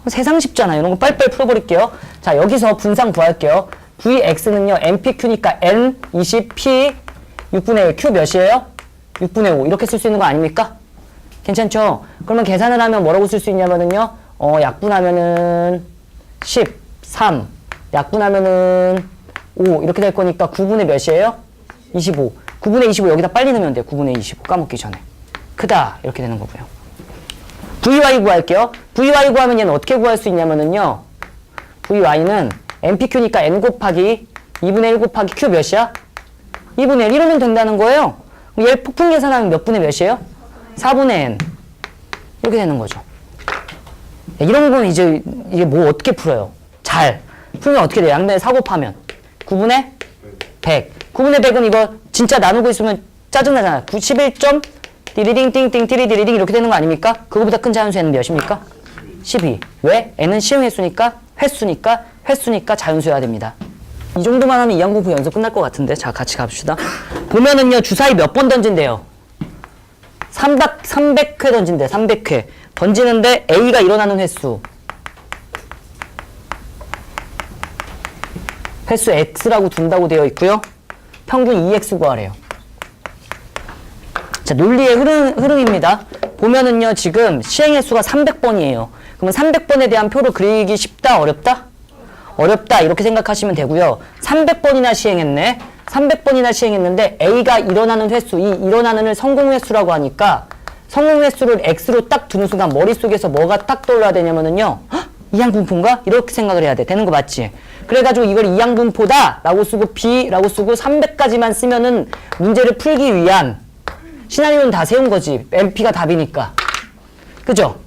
세상 쉽잖아요. 이런 거 빨리빨리 풀어버릴게요. 자, 여기서 분산 구할게요. Vx는요. NPQ니까 N, 20, P, 6분의 1. Q 몇이에요? 6분의 5. 이렇게 쓸 수 있는 거 아닙니까? 괜찮죠? 그러면 계산을 하면 뭐라고 쓸 수 있냐면은요. 약분하면은 10, 3. 약분하면은 5. 이렇게 될 거니까 9분의 몇이에요? 25. 9분의 25 여기다 빨리 넣으면 돼요. 9분의 25. 까먹기 전에. 크다. 이렇게 되는 거고요. VY 구할게요. VY 구하면 얘는 어떻게 구할 수 있냐면은요. VY는 NPQ니까 N 곱하기 2분의 1 곱하기 Q 몇이야? 2분의 1 이러면 된다는 거예요. 얘 폭풍 계산하면 몇 분의 몇이에요? 4분의 N. 이렇게 되는 거죠. 이런 건 이제 이게 뭐 어떻게 풀어요? 잘. 풀면 어떻게 돼요? 양면에 4 곱하면 9분의 100. 9분의 100은 이거 진짜 나누고 있으면 짜증나잖아요. 91점 디리딩 띵띵 디리디리딩 이렇게 되는 거 아닙니까? 그거보다 큰 자연수는 몇입니까? 12. 왜? N은 시행횟수니까 횟수니까 자연수여야 됩니다. 이 정도만 하면 이항분포 연습 끝날 것 같은데. 자, 같이 갑시다. 보면은요, 주사위 몇 번 던진대요? 300회 던진대. 300회. 던지는데 A가 일어나는 횟수. 횟수 X라고 둔다고 되어 있고요. 평균 2X 구하래요. 자, 논리의 흐름입니다. 보면은요, 지금 시행횟수가 300번이에요. 그러면 300번에 대한 표를 그리기 쉽다, 어렵다? 어렵다, 이렇게 생각하시면 되고요. 300번이나 시행했네. 300번이나 시행했는데 A가 일어나는 횟수, 이 일어나는을 성공 횟수라고 하니까 성공 횟수를 X로 딱 두는 순간 머릿속에서 뭐가 딱 떠올라야 되냐면은요. 헉, 이항분포인가? 이렇게 생각을 해야 돼. 되는 거 맞지? 그래가지고 이걸 이항분포다 라고 쓰고 B라고 쓰고 300까지만 쓰면은 문제를 풀기 위한 시나리오는 다 세운 거지. MP가 답이니까. 그죠?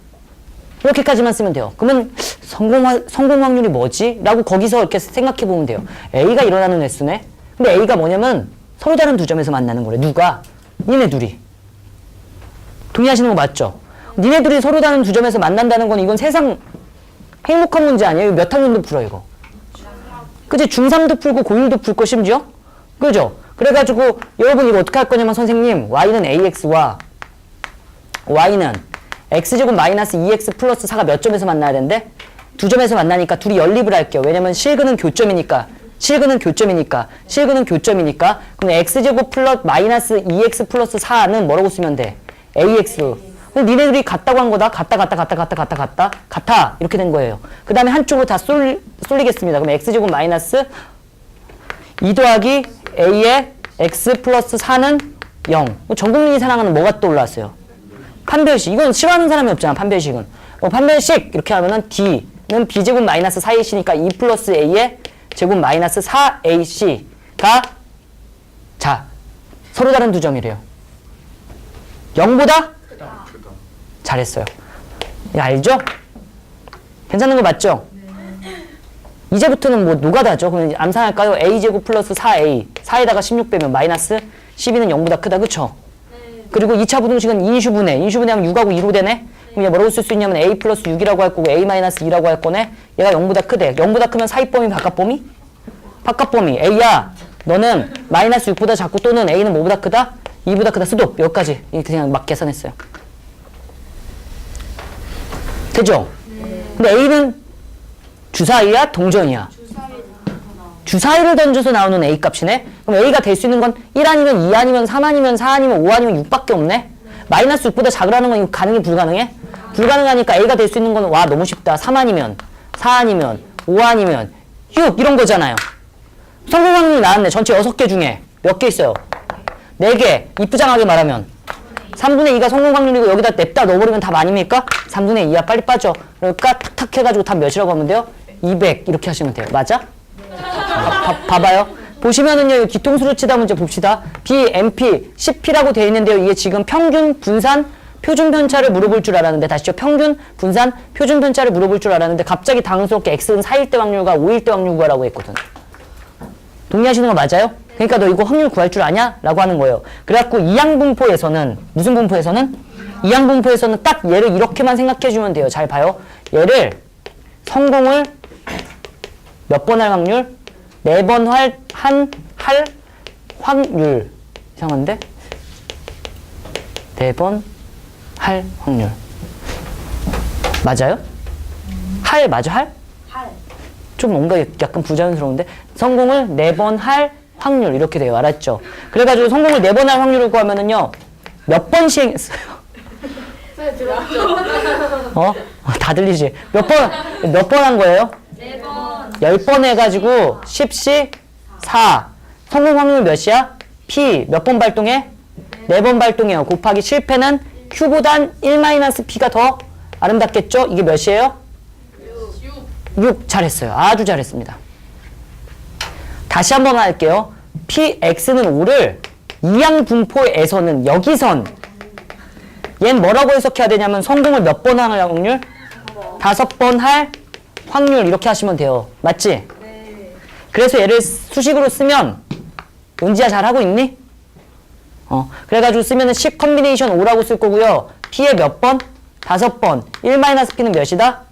이렇게까지만 쓰면 돼요. 그러면 성공 확률이 뭐지? 라고 거기서 이렇게 생각해 보면 돼요. A가 일어나는 횟수네? 근데 A가 뭐냐면 서로 다른 두 점에서 만나는 거래. 누가? 니네 둘이. 동의하시는 거 맞죠? 니네 둘이 서로 다른 두 점에서 만난다는 건 이건 세상 행복한 문제 아니에요? 몇 학년도 풀어 이거? 그치? 중3도 풀고 고1도 풀 거 심지어? 그죠? 그래가지고 여러분 이거 어떻게 할 거냐면 선생님 y는 ax와 y는 x제곱 마이너스 2x 플러스 4가 몇 점에서 만나야 된대? 두 점에서 만나니까 둘이 연립을 할게요. 왜냐면 실근은 교점이니까. 그럼 x제곱 플러스 마이너스 2x 플러스 4는 뭐라고 쓰면 돼? ax. 근데 니네들이 같다고 한 거다. 같아. 이렇게 된 거예요. 그 다음에 한쪽으로 다 쏠리겠습니다. 그럼 x제곱 마이너스 2 더하기 a의 x 플러스 4는 0. 전국민이 사랑하는 뭐가 떠올랐어요? 판별식. 이건 싫어하는 사람이 없잖아. 판별식은. 판별식 이렇게 하면은 d는 b제곱 마이너스 4ac니까 2 플러스 a의 제곱 마이너스 4ac가 자 서로 다른 두 점이래요. 0보다? 잘했어요. 이거 알죠? 괜찮은 거 맞죠? 이제부터는 뭐 노가다죠. 그럼 이제 암산할까요? a제곱 플러스 4a 4에다가 16 빼면 마이너스 12는 0보다 크다. 그쵸? 그리고 2차 부등식은 인수분해. 인수분해하면 6하고 2로 되네? 그럼 얘 뭐라고 쓸 수 있냐면 a 플러스 6이라고 할 거고 a 마이너스 2라고 할 거네? 얘가 0보다 크대. 0보다 크면 사이범위 바깥범위? 바깥범위. a야 너는 마이너스 6보다 작고 또는 a는 뭐보다 크다? 2보다 크다. 수도 여기까지. 그냥 막 계산했어요. 되죠? 근데 a는 주사위야? 동전이야? 주사위를 던져서 나오는 a 값이네? 그럼 a가 될 수 있는 건 1 아니면 2 아니면 3 아니면 4 아니면 5 아니면 6밖에 없네? 마이너스 6보다 작으라는 건 이거 가능해? 불가능해? 불가능하니까 a가 될 수 있는 건 와 너무 쉽다. 3 아니면 4 아니면 5 아니면 6 이런 거잖아요. 성공 확률이 나왔네. 전체 6개 중에 몇 개 있어요? 4개. 이쁘장하게 말하면 3분의 2가 성공 확률이고 여기다 냅다 넣어버리면 답 아닙니까? 3분의 2야 빨리 빠져. 그러니까 탁탁 해가지고 답 몇이라고 하면 돼요? 200 이렇게 하시면 돼요. 맞아? 봐봐요. 보시면은요. 뒤통수를 치다 문제 봅시다. B, MP, CP라고 되어 있는데요. 이게 지금 평균, 분산, 표준 편차를 물어볼 줄 알았는데 다시죠. 평균, 분산, 표준 편차를 물어볼 줄 알았는데 갑자기 당황스럽게 X는 4일대 확률과 5일대 확률 구하라고 했거든. 동의하시는 거 맞아요? 그러니까 너 이거 확률 구할 줄 아냐? 라고 하는 거예요. 그래갖고 이항분포에서는 무슨 분포에서는? 이항분포에서는 딱 얘를 이렇게만 생각해주면 돼요. 잘 봐요. 얘를 성공을 몇 번 할 확률? 4번 할 확률. 이상한데? 4번 할 확률. 맞아요? 맞아? 좀 뭔가 약간 부자연스러운데? 성공을 4번 할 확률 이렇게 돼요. 알았죠? 그래가지고 성공을 4번 할 확률을 구하면은요. 몇 번 시행했어요? 네, 들었죠. 다 들리지? 몇 번 한 거예요? 4번. 10번 해가지고 10시 4. 성공 확률 몇이야? P 몇 번 발동해? 4번 발동해요. 곱하기 실패는 Q보단 1-P가 더 아름답겠죠? 이게 몇이에요? 6. 잘했어요. 아주 잘했습니다. 다시 한번 할게요. PX는 5를 이항분포에서는 여기선 얘는 뭐라고 해석해야 되냐면 성공을 몇 번 할 확률? 5번 할 확률 이렇게 하시면 돼요. 맞지? 네. 그래서 얘를 수식으로 쓰면 은지야 잘하고 있니? 그래가지고 쓰면은 10 컨비네이션 5라고 쓸 거고요. P의 몇 번? 5번. 1-P는 몇이다?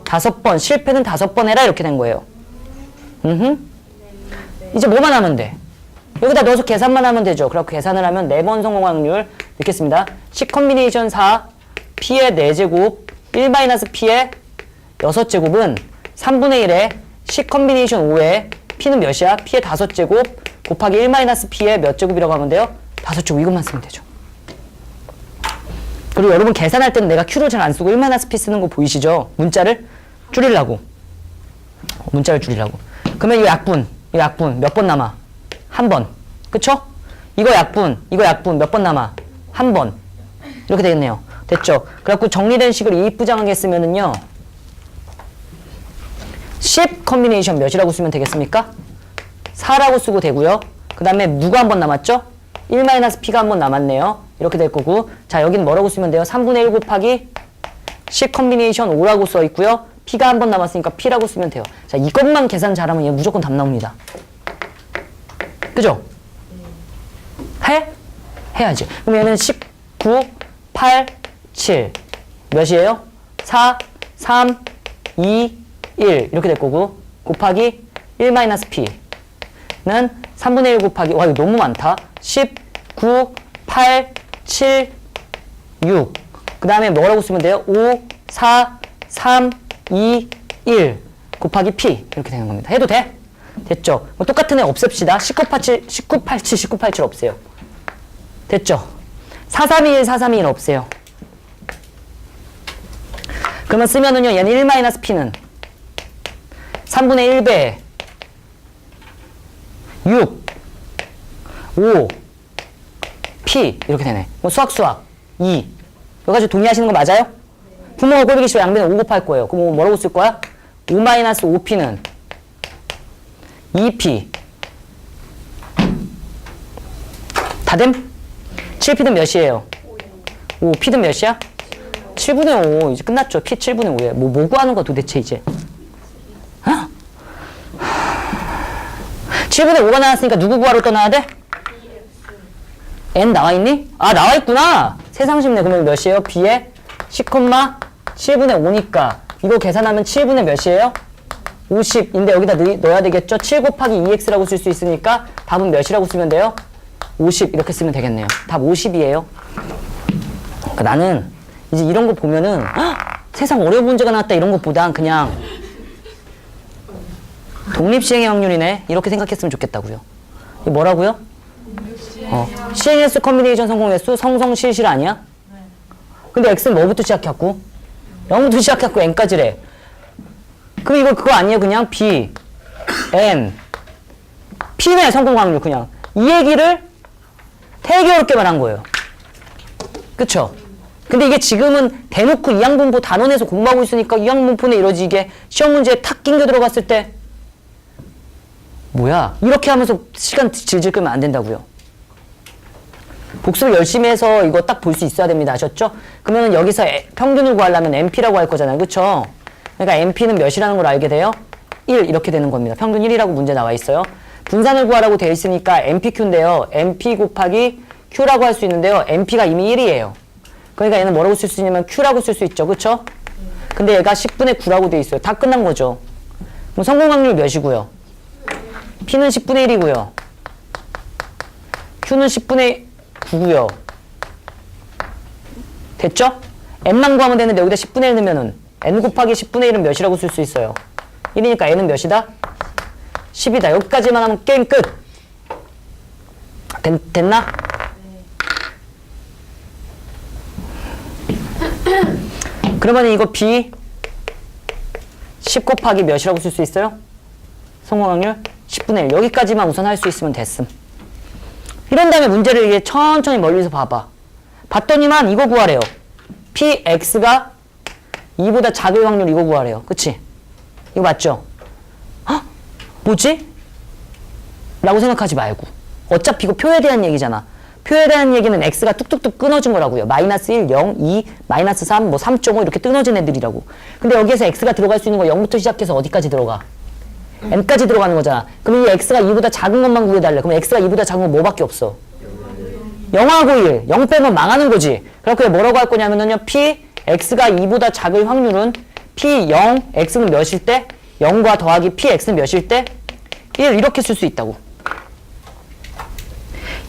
5번. 실패는 5번 해라 이렇게 된 거예요. 이제 뭐만 하면 돼? 여기다 넣어서 계산만 하면 되죠. 그렇고 계산을 하면 4번 성공 확률 넣겠습니다. 10 컨비네이션 4 P의 4제곱 1-P의 6제곱은 3분의 1에 10 컨비네이션 5에 P는 몇이야? P의 5제곱 곱하기 1-P의 몇 제곱이라고 하면 돼요? 5제곱 이것만 쓰면 되죠. 그리고 여러분 계산할 때는 내가 Q를 잘 안 쓰고 1-P 쓰는 거 보이시죠? 문자를 줄이려고. 그러면 이 약분 몇 번 남아? 한 번. 그쵸? 이거 약분 몇 번 남아? 한 번. 이렇게 되겠네요. 됐죠? 그래갖고 정리된 식을 이입부장하게 쓰면은요. 10 컨비네이션 몇이라고 쓰면 되겠습니까? 4라고 쓰고 되고요. 그 다음에 누가 한 번 남았죠? 1-p가 한 번 남았네요. 이렇게 될 거고. 자, 여기는 뭐라고 쓰면 돼요? 3분의 1 곱하기 10 컨비네이션 5라고 써 있고요. p가 한 번 남았으니까 p라고 쓰면 돼요. 자, 이것만 계산 잘하면 얘 무조건 답 나옵니다. 그죠? 해? 해야지. 그럼 얘는 19, 8, 7 몇이에요? 4, 3, 2, 1 이렇게 될 거고 곱하기 1-p는 3분의 1 곱하기 와 이거 너무 많다. 19, 8, 7, 6 그 다음에 뭐라고 쓰면 돼요? 5, 4, 3, 2, 1 곱하기 p 이렇게 되는 겁니다. 해도 돼? 됐죠? 뭐 똑같은 애 없앱시다. 19, 87, 19, 87, 19, 87 없애요. 됐죠? 4, 3, 2, 1, 4, 3, 2, 1 없애요. 그러면 쓰면은요, 얘는 1-p는 3분의 1배 6, 5, p 이렇게 되네. 뭐 수학 2 이거 가지고 동의하시는 거 맞아요? 부모가 꼴보기 싫어 양변에 5 곱할 거예요. 그럼 뭐라고 쓸 거야? 5-5p는 2p 다 됨? 7p는 몇이에요? 5. p는 몇이야? 7분의 5. 이제 끝났죠. p 7분의 5에. 뭐 구하는 거 도대체 이제? 어? 7분의 5가 나왔으니까 누구 구하러 떠나야 돼? n 나와있니? 아, 나와있구나. 세상 쉽네. 그러면 몇이에요? b에 10, 7분의 5니까 이거 계산하면 7분의 몇이에요? 50인데 여기다 넣어야 되겠죠? 7 곱하기 2x라고 쓸 수 있으니까 답은 몇이라고 쓰면 돼요? 50 이렇게 쓰면 되겠네요. 답 50이에요. 그러니까 나는 이제 이런 거 보면은 세상 어려운 문제가 나왔다 이런 것보단 그냥 독립시행의 확률이네 이렇게 생각했으면 좋겠다고요. 이게 뭐라고요? 시행 횟수 컨비네이션 성공 횟수 성성실실 아니야? 근데 x는 뭐부터 시작했고? 0부터 시작했고 n까지래. 그럼 이거 그거 아니에요? 그냥 b, n, p네 성공 확률 그냥. 이 얘기를 되게 어렵게 말한 거예요. 그쵸? 근데 이게 지금은 대놓고 이항분포 단원에서 공부하고 있으니까 이항분포네 이러지 이게 시험 문제에 탁 낑겨 들어갔을 때 뭐야? 이렇게 하면서 시간 질질 끌면 안 된다고요. 복습을 열심히 해서 이거 딱 볼 수 있어야 됩니다. 아셨죠? 그러면 여기서 평균을 구하려면 NP라고 할 거잖아요. 그쵸? 그러니까 NP는 몇이라는 걸 알게 돼요? 1 이렇게 되는 겁니다. 평균 1이라고 문제 나와 있어요. 분산을 구하라고 되어 있으니까 NPQ인데요. NP 곱하기 Q라고 할 수 있는데요. NP가 이미 1이에요. 그러니까 얘는 뭐라고 쓸 수 있냐면 Q라고 쓸 수 있죠. 그쵸? 근데 얘가 10분의 9라고 되어 있어요. 다 끝난 거죠. 그럼 성공 확률 몇이고요? P는 10분의 1이고요. Q는 10분의 9고요. 됐죠? N만 구하면 되는데 여기다 10분의 1 넣으면은 N 곱하기 10분의 1은 몇이라고 쓸 수 있어요? 1이니까 N은 몇이다? 10이다. 여기까지만 하면 게임 끝! 됐나? 그러면 이거 B 10 곱하기 몇이라고 쓸 수 있어요? 성공 확률 10분의 1. 여기까지만 우선 할 수 있으면 됐음. 이런 다음에 문제를 이게 천천히 멀리서 봐봐. 봤더니만 이거 구하래요. Px가 2보다 작을 확률 이거 구하래요. 그치? 이거 맞죠? 헉? 뭐지? 라고 생각하지 말고. 어차피 이거 표에 대한 얘기잖아. 표에 대한 얘기는 x가 뚝뚝뚝 끊어진 거라고요. 마이너스 1, 0, 2, 마이너스 3, 뭐 3.5 이렇게 끊어진 애들이라고. 근데 여기에서 x가 들어갈 수 있는 거 0부터 시작해서 어디까지 들어가? n까지 들어가는 거잖아. 그럼 이 x가 2보다 작은 것만 구해달래. 그럼 x가 2보다 작은 건 뭐밖에 없어? 0하고 1. 0 빼면 망하는 거지. 그래서 뭐라고 할 거냐면요. p, x가 2보다 작을 확률은 p, 0, x는 몇일 때? 0과 더하기 p, x는 몇일 때? 1 이렇게 쓸 수 있다고.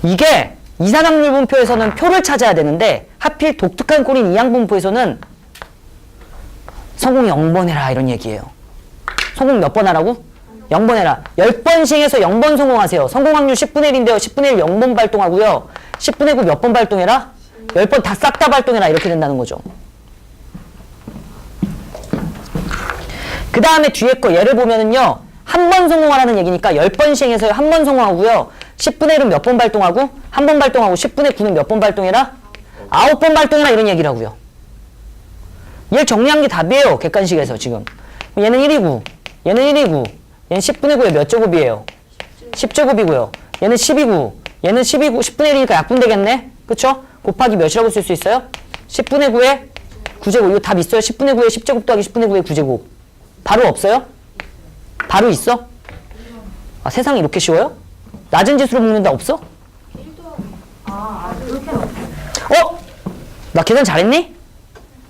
이게 이산확률분포에서는 표를 찾아야 되는데 하필 독특한 꼴인 이항분포에서는 성공 0번 해라 이런 얘기예요. 성공 몇 번 하라고? 0번 해라. 10번 시행해서 0번 성공하세요. 성공 확률 10분의 1인데요. 10분의 1 0번 발동하고요. 10분의 9 몇 번 발동해라? 10번 다 싹 다 발동해라. 이렇게 된다는 거죠. 그 다음에 뒤에 거 예를 보면은요. 한 번 성공하라는 얘기니까 10번 시행해서 한 번 성공하고요. 10분의 1은 몇 번 발동하고 한 번 발동하고 10분의 9는 몇 번 발동해라? 9번 발동해라 이런 얘기라고요. 얘를 정리한 게 답이에요. 객관식에서 지금. 얘는 1이고 얘는 1이고 얘는 10분의 9에 몇 제곱이에요? 10제곱이고요. 얘는 10이고 얘는 10이고 10분의 1이니까 약분되겠네? 그쵸? 곱하기 몇이라고 쓸 수 있어요? 10분의 9에 9제곱. 이거 답 있어요? 10분의 9에 10제곱 더하기 10분의 9에 9제곱. 바로 없어요? 바로 있어? 아, 세상이 이렇게 쉬워요? 낮은 지수로 묶는다 없어? 어? 나 계산 잘했니?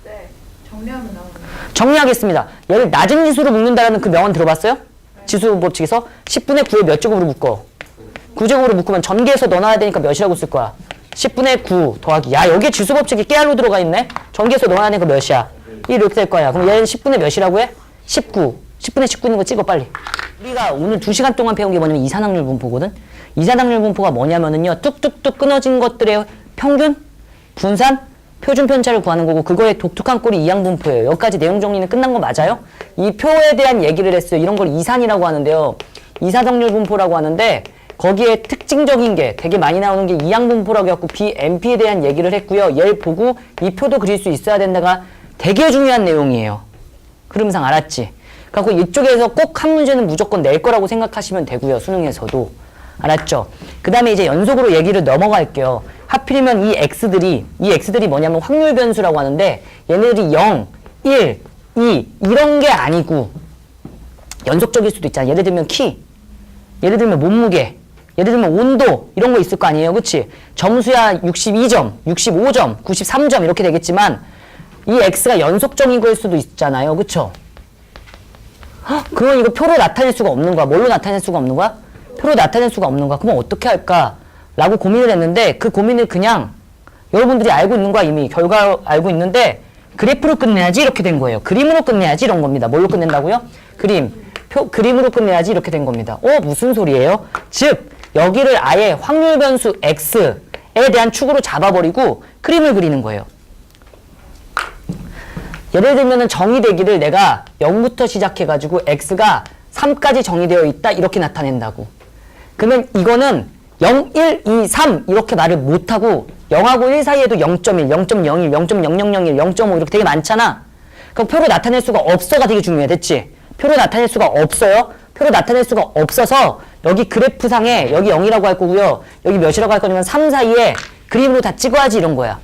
네. 정리하면 나오는. 정리하겠습니다. 얘를 낮은 지수로 묶는다라는 그 명언 들어봤어요? 지수 법칙에서 10분의 9에 몇 제곱으로 묶어? 9제곱으로 묶으면 전개해서 넣어놔야 되니까 몇이라고 쓸 거야? 10분의 9 더하기. 야, 여기에 지수 법칙이 깨알로 들어가 있네? 전개해서 넣어야 되니까 몇이야? 1 이렇게 될 거야. 그럼 얘는 10분의 몇이라고 해? 19. 10분의 19 있는 거 찍어, 빨리. 우리가 오늘 2시간 동안 배운 게 뭐냐면 이산확률 분포거든? 이산확률 분포가 뭐냐면은요, 뚝뚝뚝 끊어진 것들의 평균, 분산, 표준 편차를 구하는 거고, 그거의 독특한 꼴이 이항 분포예요. 여기까지 내용 정리는 끝난 거 맞아요? 이 표에 대한 얘기를 했어요. 이런 걸 이산이라고 하는데요. 이산확률 분포라고 하는데, 거기에 특징적인 게 되게 많이 나오는 게 이항 분포라고 해갖고 BMP에 대한 얘기를 했고요. 얘를 보고 이 표도 그릴 수 있어야 된다가 되게 중요한 내용이에요. 흐름상 알았지? 그래서 이쪽에서 꼭 한 문제는 무조건 낼 거라고 생각하시면 되고요. 수능에서도. 알았죠? 그 다음에 이제 연속으로 얘기를 넘어갈게요. 하필이면 이 x들이 뭐냐면 확률 변수라고 하는데 얘네들이 0, 1, 2 이런 게 아니고 연속적일 수도 있잖아. 예를 들면 키, 예를 들면 몸무게, 예를 들면 온도 이런 거 있을 거 아니에요. 그치? 점수야 62점, 65점, 93점 이렇게 되겠지만 이 x가 연속적인 거일 수도 있잖아요. 그쵸? 그건 이거 표로 나타낼 수가 없는 거야. 뭘로 나타낼 수가 없는 거야? 표로 나타낼 수가 없는 거야. 그럼 어떻게 할까? 라고 고민을 했는데 그 고민을 그냥 여러분들이 알고 있는 거야. 이미 결과 알고 있는데 그래프로 끝내야지 이렇게 된 거예요. 그림으로 끝내야지 이런 겁니다. 뭘로 끝낸다고요? 그림으로 끝내야지 이렇게 된 겁니다. 무슨 소리예요? 즉 여기를 아예 확률 변수 x에 대한 축으로 잡아버리고 그림을 그리는 거예요. 예를 들면은 정의되기를 내가 0부터 시작해가지고 x가 3까지 정의되어 있다 이렇게 나타낸다고. 그러면 이거는 0, 1, 2, 3 이렇게 말을 못하고 0하고 1 사이에도 0.1, 0.01, 0.0001, 0.5 이렇게 되게 많잖아. 그럼 표로 나타낼 수가 없어가 되게 중요해. 됐지? 표로 나타낼 수가 없어요. 표로 나타낼 수가 없어서 여기 그래프상에 여기 0이라고 할 거고요. 여기 몇이라고 할 거냐면 3 사이에 그림으로 다 찍어야지 이런 거야.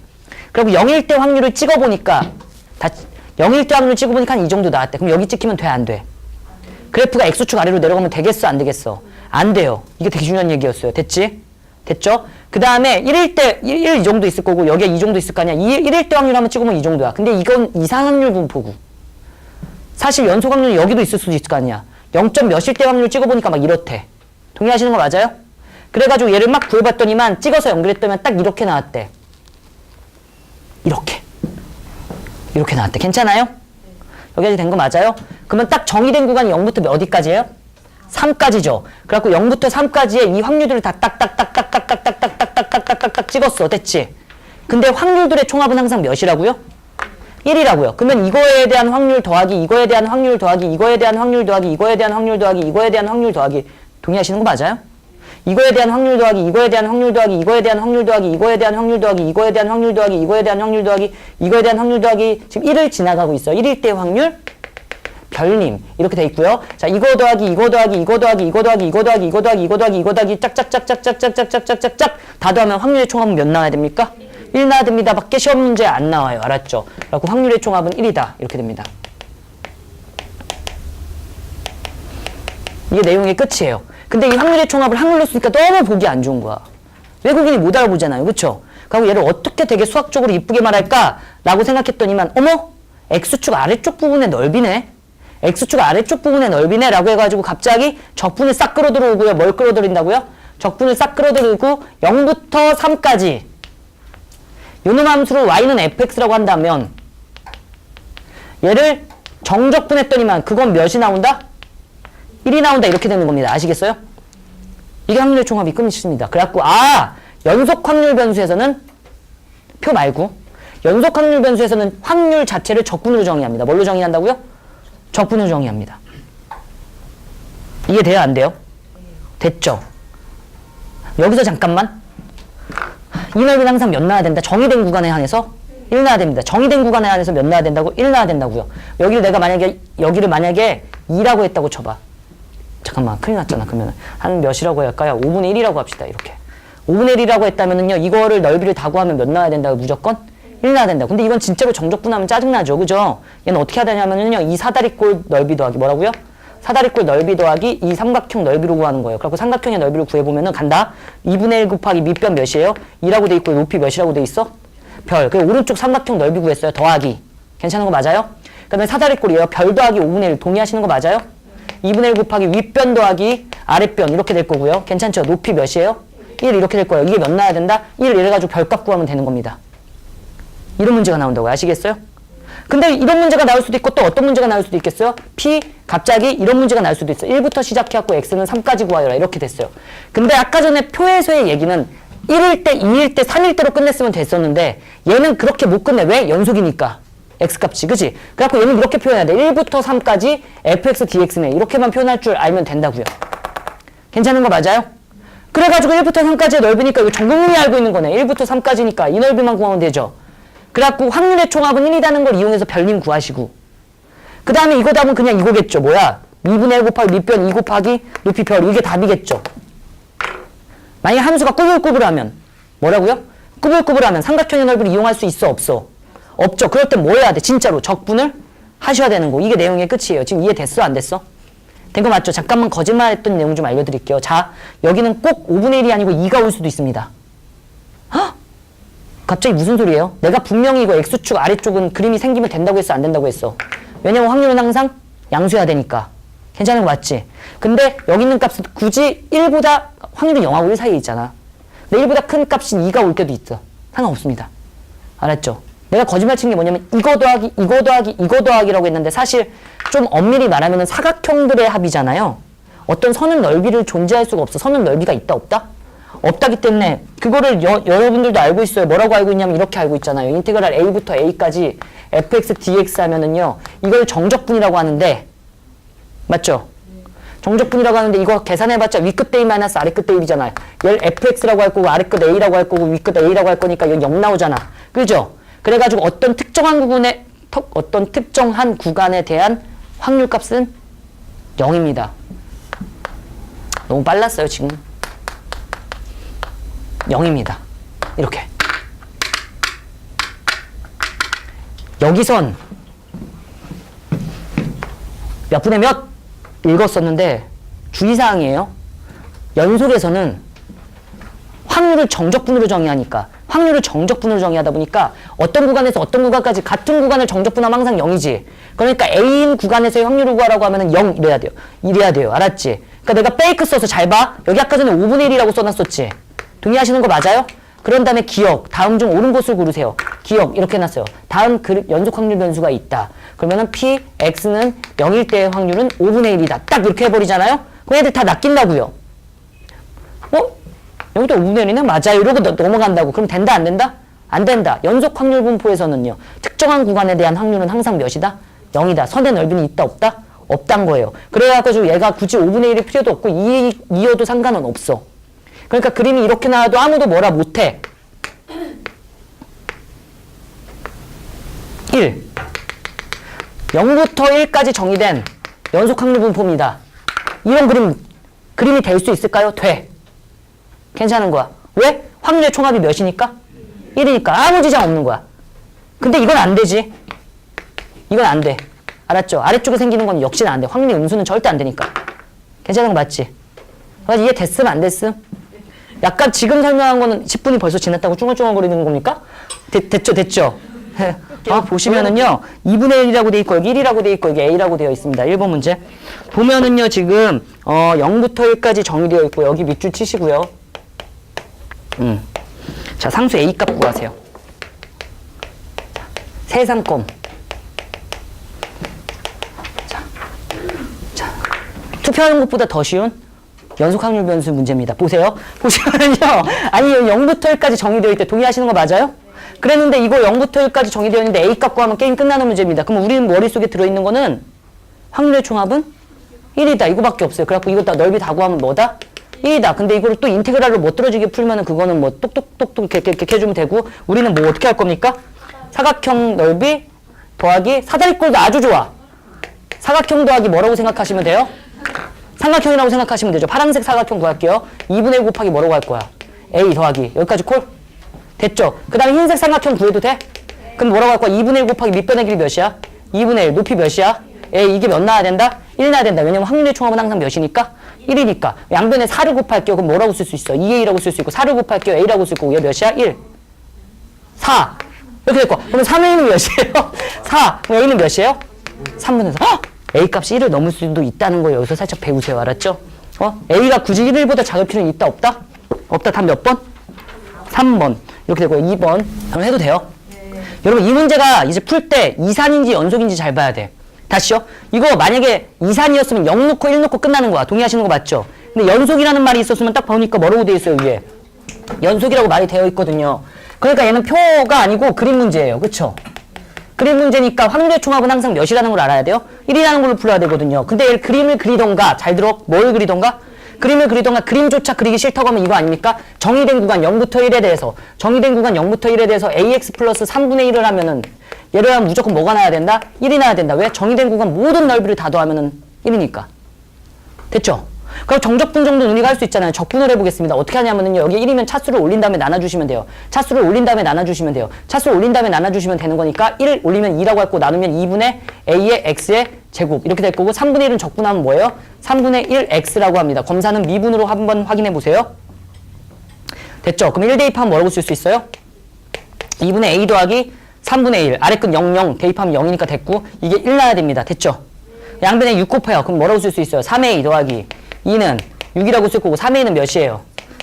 그리고 0일 때 확률을 찍어보니까 0일 때 확률을 찍어보니까 한 이 정도 나왔대. 그럼 여기 찍히면 돼, 안 돼? 그래프가 x축 아래로 내려가면 되겠어, 안 되겠어? 안 돼요. 이게 되게 중요한 얘기였어요. 됐지? 됐죠? 그 다음에 1일 때 1 이 정도 있을 거고 여기에 이 정도 있을 거 아니야. 1일 때 확률 한번 찍으면 이 정도야. 근데 이건 이상확률 분포고. 사실 연속 확률이 여기도 있을 수도 있을 거 아니야. 0. 몇일 때 확률 찍어보니까 막 이렇대. 동의하시는 거 맞아요? 그래가지고 얘를 막 구해봤더니만 찍어서 연결했더니 딱 이렇게 나왔대. 이렇게 나왔대. 괜찮아요? 여기까지 된 거 맞아요? 그러면 딱 정의된 구간이 0부터 어디까지예요? 3까지죠. 그래갖고 0부터 3까지의 이 확률들을 다 딱딱딱딱딱딱딱딱딱딱딱딱딱 찍었어. 됐지? 근데 확률들의 총합은 항상 몇이라고요? 1이라고요. 그러면 이거에 대한 확률 더하기 이거에 대한 확률 더하기 이거에 대한 확률 더하기 이거에 대한 확률 더하기 이거에 대한 확률 더하기 동의하시는 거 맞아요? 이거에 대한 확률 더하기 이거에 대한 확률 더하기 이거에 대한 확률 더하기 이거에 대한 확률 더하기 이거에 대한 확률 더하기 이거에 대한 확률 더하기 이거에 대한 확률 더하기 지금 1을 지나가고 있어. 1일 때 확률 별님 이렇게 돼 있고요. 자, 이거 더하기 이거 더하기 이거 더하기 이거 더하기 이거 더하기 이거 더하기 이거 더하기 이거 더하기 짝짝짝짝짝짝짝짝짝짝 다 더하면 확률의 총합은 몇 나와야 됩니까? 1 나와야 됩니다. 밖에 시험 문제 안 나와요. 알았죠? 그래서 확률의 총합은 1이다. 이렇게 됩니다. 이게 내용의 끝이에요. 근데 이 확률의 총합을 한글로 쓰니까 너무 보기 안 좋은 거야. 외국인이 못 알아보잖아요. 그쵸? 그리고 얘를 어떻게 되게 수학적으로 이쁘게 말할까? 라고 생각했더니만 어머? X축 아래쪽 부분의 넓이네? X축 아래쪽 부분의 넓이네? 라고 해가지고 갑자기 적분을 싹 끌어들어오고요. 뭘 끌어들인다고요? 적분을 싹 끌어들이고 0부터 3까지 요놈 함수를 y는 fx라고 한다면 얘를 정적분했더니만 그건 몇이 나온다? 1이 나온다 이렇게 되는 겁니다. 아시겠어요? 이게 확률의 총합이 끝입니다. 그래갖고 연속 확률 변수에서는 표 말고 연속 확률 변수에서는 확률 자체를 적분으로 정의합니다. 뭘로 정의한다고요? 적분으로 정의합니다. 이게 돼요? 안 돼요? 됐죠? 여기서 잠깐만. 이 넓이는 항상 몇 나야 된다? 정의된 구간에 한해서 1 나야 됩니다. 정의된 구간에 한해서 몇 나야 된다고? 1 나야 된다고요. 여기를 만약에 2라고 했다고 쳐봐. 잠깐만, 큰일 났잖아. 그러면 한 몇이라고 할까요? 5분의 1이라고 합시다. 이렇게. 5분의 1이라고 했다면은요, 이거를 넓이를 다 구하면 몇 나야 된다고? 무조건 1 나야 된다. 근데 이건 진짜로 정적분하면 짜증나죠. 그죠? 얘는 어떻게 해야 되냐면은요, 이 사다리꼴 넓이 더하기 뭐라고요? 사다리꼴 넓이 더하기 이 삼각형 넓이로 구하는 거예요. 그래서 삼각형의 넓이를 구해보면은 간다. 2분의 1 곱하기 밑변 몇이에요? 2라고 돼 있고 높이 몇이라고 돼 있어? 별. 그리고 오른쪽 삼각형 넓이 구했어요. 더하기. 괜찮은 거 맞아요? 그 다음에 사다리꼴이에요. 별 더하기 5분의 1 동의하시는 거 맞아요? 2분의 1 곱하기 윗변 더하기 아랫변 이렇게 될 거고요. 괜찮죠? 높이 몇이에요? 1 이렇게 될 거예요. 이게 몇 나야 된다? 1 이래가지고 별값 구하면 되는 겁니다. 이런 문제가 나온다고요. 아시겠어요? 근데 이런 문제가 나올 수도 있고 또 어떤 문제가 나올 수도 있겠어요? P 갑자기 이런 문제가 나올 수도 있어요. 1부터 시작해갖고 X는 3까지 구하여라 이렇게 됐어요. 근데 아까 전에 표에서의 얘기는 1일 때, 2일 때, 3일 때로 끝냈으면 됐었는데 얘는 그렇게 못 끝내. 왜? 연속이니까. X값이. 그치? 그래갖고 얘는 이렇게 표현해야 돼. 1부터 3까지 fx dx네. 이렇게만 표현할 줄 알면 된다고요. 괜찮은 거 맞아요? 그래가지고 1부터 3까지의 넓이니까 이거 전국민이 알고 있는 거네. 1부터 3까지니까 이 넓이만 구하면 되죠. 그래갖고 확률의 총합은 1이라는 걸 이용해서 별님 구하시고 그 다음에 이거 답은 그냥 이거겠죠. 뭐야? 2분의 1 곱하기 밑변 2 곱하기 높이 별 이게 답이겠죠. 만약에 함수가 꾸불꾸불하면 뭐라고요? 꾸불꾸불하면 삼각형의 넓이를 이용할 수 있어 없어? 없죠. 그럴 땐 뭐 해야 돼? 진짜로 적분을 하셔야 되는 거. 이게 내용의 끝이에요. 지금 이해됐어? 안 됐어? 된 거 맞죠? 잠깐만 거짓말했던 내용 좀 알려드릴게요. 자, 여기는 꼭 5분의 1이 아니고 2가 올 수도 있습니다. 헉? 갑자기 무슨 소리예요? 내가 분명히 이거 X축 아래쪽은 그림이 생기면 된다고 했어? 안 된다고 했어? 왜냐면 확률은 항상 양수해야 되니까. 괜찮은 거 맞지? 근데 여기 있는 값은 굳이 1보다 확률은 0하고 1 사이에 있잖아. 근데 1보다 큰 값인 2가 올 때도 있어. 상관없습니다. 알았죠? 내가 거짓말 친 게 뭐냐면 이거 더하기, 이거 더하기, 이거 더하기라고 했는데 사실 좀 엄밀히 말하면 사각형들의 합이잖아요. 어떤 선의 넓이를 존재할 수가 없어. 선의 넓이가 있다 없다? 없다기 때문에 그거를 여러분들도 알고 있어요. 뭐라고 알고 있냐면 이렇게 알고 있잖아요. 인테그랄 a부터 a까지 fx dx 하면은요. 이걸 정적분이라고 하는데 맞죠? 정적분이라고 하는데 이거 계산해봤자 위끝 대입 마이너스 아래끝 대입이잖아요. 얘를 fx라고 할 거고 아래끝 a라고 할 거고 위끝 a라고 할 거니까 이거 0 나오잖아. 그죠? 그래가지고 어떤 특정한 구간에 대한 확률값은 0입니다. 너무 빨랐어요 지금. 0입니다. 이렇게. 여기선 몇 분의 몇 읽었었는데 주의사항이에요. 연속에서는 확률을 정적분으로 정의하니까 확률을 정적분으로 정의하다 보니까 어떤 구간에서 어떤 구간까지 같은 구간을 정적분하면 항상 0이지. 그러니까 A인 구간에서의 확률을 구하라고 하면 0 이래야 돼요. 이래야 돼요. 알았지? 그러니까 내가 페이크 써서 잘 봐. 여기 아까 전에 5분의 1이라고 써놨었지. 동의하시는 거 맞아요? 그런 다음에 기억. 다음 중 옳은 곳을 고르세요. 기억. 이렇게 해놨어요. 다음 연속 확률 변수가 있다. 그러면은 P, X는 0일 때의 확률은 5분의 1이다. 딱 이렇게 해버리잖아요? 그럼 애들 다 낚인다고요. 여기도 5분의 1이네? 맞아요. 이러고 넘어간다고. 그럼 된다, 안 된다? 안 된다. 연속 확률 분포에서는요. 특정한 구간에 대한 확률은 항상 몇이다? 0이다. 선의 넓이는 있다, 없다? 없단 거예요. 그래가지고 얘가 굳이 5분의 1일 필요도 없고 2여도 상관은 없어. 그러니까 그림이 이렇게 나와도 아무도 뭐라 못해. 1. 0부터 1까지 정의된 연속 확률 분포입니다. 이런 그림이 될 수 있을까요? 돼. 괜찮은 거야. 왜? 확률의 총합이 몇이니까? 1이니까 아무 지장 없는 거야. 근데 이건 안 되지. 이건 안 돼. 알았죠? 아래쪽에 생기는 건 역시나 안 돼. 확률의 음수는 절대 안 되니까. 괜찮은 거 맞지? 그래서 이게 됐음 안 됐음? 약간 지금 설명한 거는 10분이 벌써 지났다고 쭝얼쭝얼거리는 겁니까? 됐죠? 보시면은요, 2분의 1이라고 돼 있고, 여기 1이라고 돼 있고, 여기 a라고 되어 있습니다. 1번 문제. 보면은요, 지금, 0부터 1까지 정의되어 있고, 여기 밑줄 치시고요. 자, 상수 a 값 구하세요. 세상껌. 투표하는 것보다 더 쉬운 연속 확률 변수 문제입니다. 보세요. 보시면은요. 아니 0부터 1까지 정의되어 있대. 동의하시는 거 맞아요? 그랬는데 이거 0부터 1까지 정의되어 있는데 A 값 구하면 게임 끝나는 문제입니다. 그럼 우리는 머릿속에 들어있는 거는 확률의 총합은 1이다. 이거밖에 없어요. 그래갖고 이거 다 넓이 다 구하면 뭐다? 1이다. 근데 이걸 또 인테그랄로 못 떨어지게 풀면은 그거는 뭐 똑똑똑똑 이렇게 해주면 되고 우리는 뭐 어떻게 할 겁니까? 사각형 넓이 더하기 사다리꼴도 아주 좋아. 사각형 더하기 뭐라고 생각하시면 돼요? 삼각형이라고 생각하시면 되죠. 파란색 사각형 구할게요. 2분의 1 곱하기 뭐라고 할 거야? A 더하기. 여기까지 콜? 됐죠? 그 다음에 흰색 삼각형 구해도 돼? 그럼 뭐라고 할 거야? 2분의 1 곱하기 밑변의 길이 몇이야? 2분의 1. 높이 몇이야? A 이게 몇 나와야 된다? 1 나와야 된다. 왜냐면 확률의 총합은 항상 몇이니까? 1이니까. 양변에 4를 곱할게요. 그럼 뭐라고 쓸 수 있어? 2A라고 쓸 수 있고 4를 곱할게요. A라고 쓸 거고 얘 몇이야? 1. 4. 이렇게 될 거. 그럼 3A는 몇이에요? 4. 그럼 A는 몇이에요? 3분의 4. 헉! A 값이 1을 넘을 수도 있다는 거 여기서 살짝 배우세요. 알았죠? A가 굳이 1보다 작을 필요는 있다 없다? 없다. 답 몇 번? 3번. 이렇게 되고요. 2번. 그럼 해도 돼요? 여러분 이 문제가 이제 풀 때 이산인지 연속인지 잘 봐야 돼. 다시요. 이거 만약에 이산이었으면 0 넣고 1 넣고 끝나는 거야. 동의하시는 거 맞죠? 근데 연속이라는 말이 있었으면 딱 보니까 뭐라고 돼 있어요 위에? 연속이라고 말이 되어 있거든요. 그러니까 얘는 표가 아니고 그림 문제예요. 그쵸? 그림 문제니까 확률의 총합은 항상 몇이라는 걸 알아야 돼요? 1이라는 걸로 풀어야 되거든요. 근데 얘를 그림을 그리던가 잘 들어. 뭘 그리던가? 그림을 그리던가 그림조차 그리기 싫다고 하면 이거 아닙니까? 정의된 구간 0부터 1에 대해서 정의된 구간 0부터 1에 대해서 ax 플러스 3분의 1을 하면은 얘를 하면 무조건 뭐가 나야 된다? 1이 나야 된다. 왜? 정의된 구간 모든 넓이를 다 더하면은 1이니까. 됐죠? 그럼 정적분 정도는 우리가 할 수 있잖아요. 적분을 해보겠습니다. 어떻게 하냐면요. 여기 1이면 차수를 올린 다음에 나눠주시면 돼요. 차수를 올린 다음에 나눠주시면 돼요. 차수를 올린 다음에 나눠주시면 되는 거니까 1 올리면 2라고 할 거 나누면 2분의 a의 x의 제곱 이렇게 될 거고 3분의 1은 적분하면 뭐예요? 3분의 1x라고 합니다. 검사는 미분으로 한번 확인해 보세요. 됐죠? 그럼 1 대입하면 뭐라고 쓸 수 있어요? 2분의 a 더하기 3분의 1 아래 끝 0, 0 대입하면 0이니까 됐고 이게 1 나야 됩니다. 됐죠? 양변에 6 곱해요. 그럼 뭐라고 쓸 수 있어요? 3a 더하기 2는 6이라고 쓸 거고 3a는 몇이에요?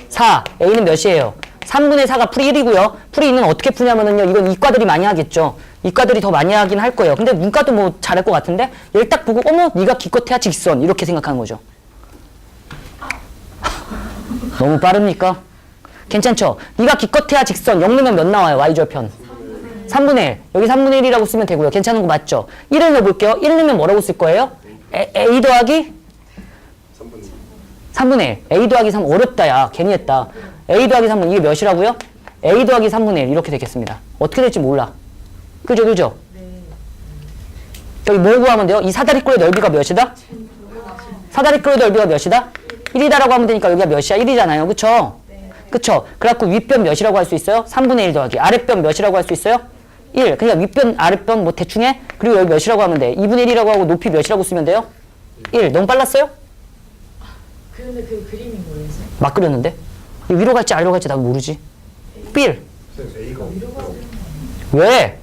4. a는 몇이에요? 3분의 4가 풀이 1이고요. 풀이 2는 어떻게 푸냐면은요. 이건 이과들이 많이 하겠죠. 이과들이 더 많이 하긴 할 거예요. 근데 문과도 뭐 잘할 것 같은데 얘를 딱 보고 어머 네가 기껏해야 직선 이렇게 생각하는 거죠. 너무 빠릅니까? 괜찮죠? 네가 기껏해야 직선 0 넣으면 몇 나와요? y절편 3분의 1. 여기 3분의 1이라고 쓰면 되고요. 괜찮은 거 맞죠? 1을 넣어볼게요. 1 넣으면 뭐라고 쓸 거예요? a 더하기 3분의 1. a 더하기 3 어렵다 야. 괜히 했다. a 더하기 3은 이게 몇이라고요? a 더하기 3분의 1 이렇게 되겠습니다. 어떻게 될지 몰라. 그죠 그죠? 여기 뭐 구하면 돼요? 이 사다리꼴의 넓이가 몇이다? 사다리꼴의 넓이가 몇이다? 1이다라고 하면 되니까 여기가 몇이야? 1이잖아요. 그쵸? 그쵸? 그래갖고 윗변 몇이라고 할 수 있어요? 3분의 1 더하기. 아랫변 몇이라고 할 수 있어요? 1. 그러니까 윗변, 아랫변 뭐 대충 해? 그리고 여기 몇이라고 하면 돼? 2분의 1이라고 하고 높이 몇이라고 쓰면 돼요? 1. 너무 빨랐어요? 근데 그 그림이 뭐였어요? 막 그렸는데? 위로 갈지 아래로 갈지 나도 모르지. 1. 왜?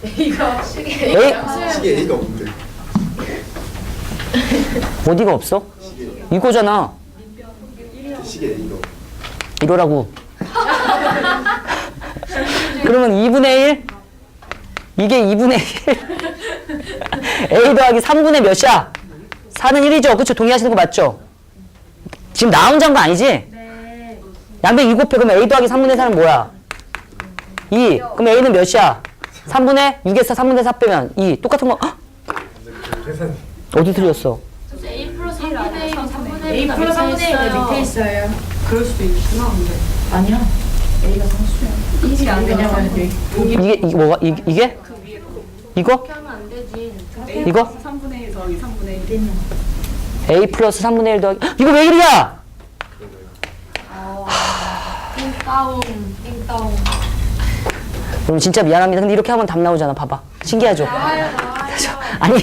A가 시계 A? 시계 A가 없는데. 어디가 없어? 이거잖아. 시계 A가. 이러라고. 그러면 2분의 1? 이게 2분의 1? A 더하기 3분의 몇이야? 4는 1이죠. 그쵸? 동의하시는 거 맞죠? 지금 나 혼자 한 거 아니지? 네. 양변 2 곱해. 그러면 A 더하기 3분의 4는 뭐야? 2. 그럼 A는 몇이야? 3분의 6에서 3분의 4 빼면 2. 똑같은 거. 헉! 계산. 어디 틀렸어? A 플러스 1 아니라 3분의 1 A 플러스 3분의 1 밑에 있어요. 그럴 수도 있구나 근데 아니야. A가 상수야. 이게 안 왜냐면 여기 이게 뭐가? 이게? 그 위에 거 이거? 그렇게 하면 안 되지. 이거? 3분의 1 더하기 3분의 1 A 플러스 3분의 1 더하기. 헉! 이거 왜 1이야? 띵다운 띵다운 여러분 진짜 미안합니다. 근데 이렇게 하면 답 나오잖아. 봐봐. 신기하죠? 아니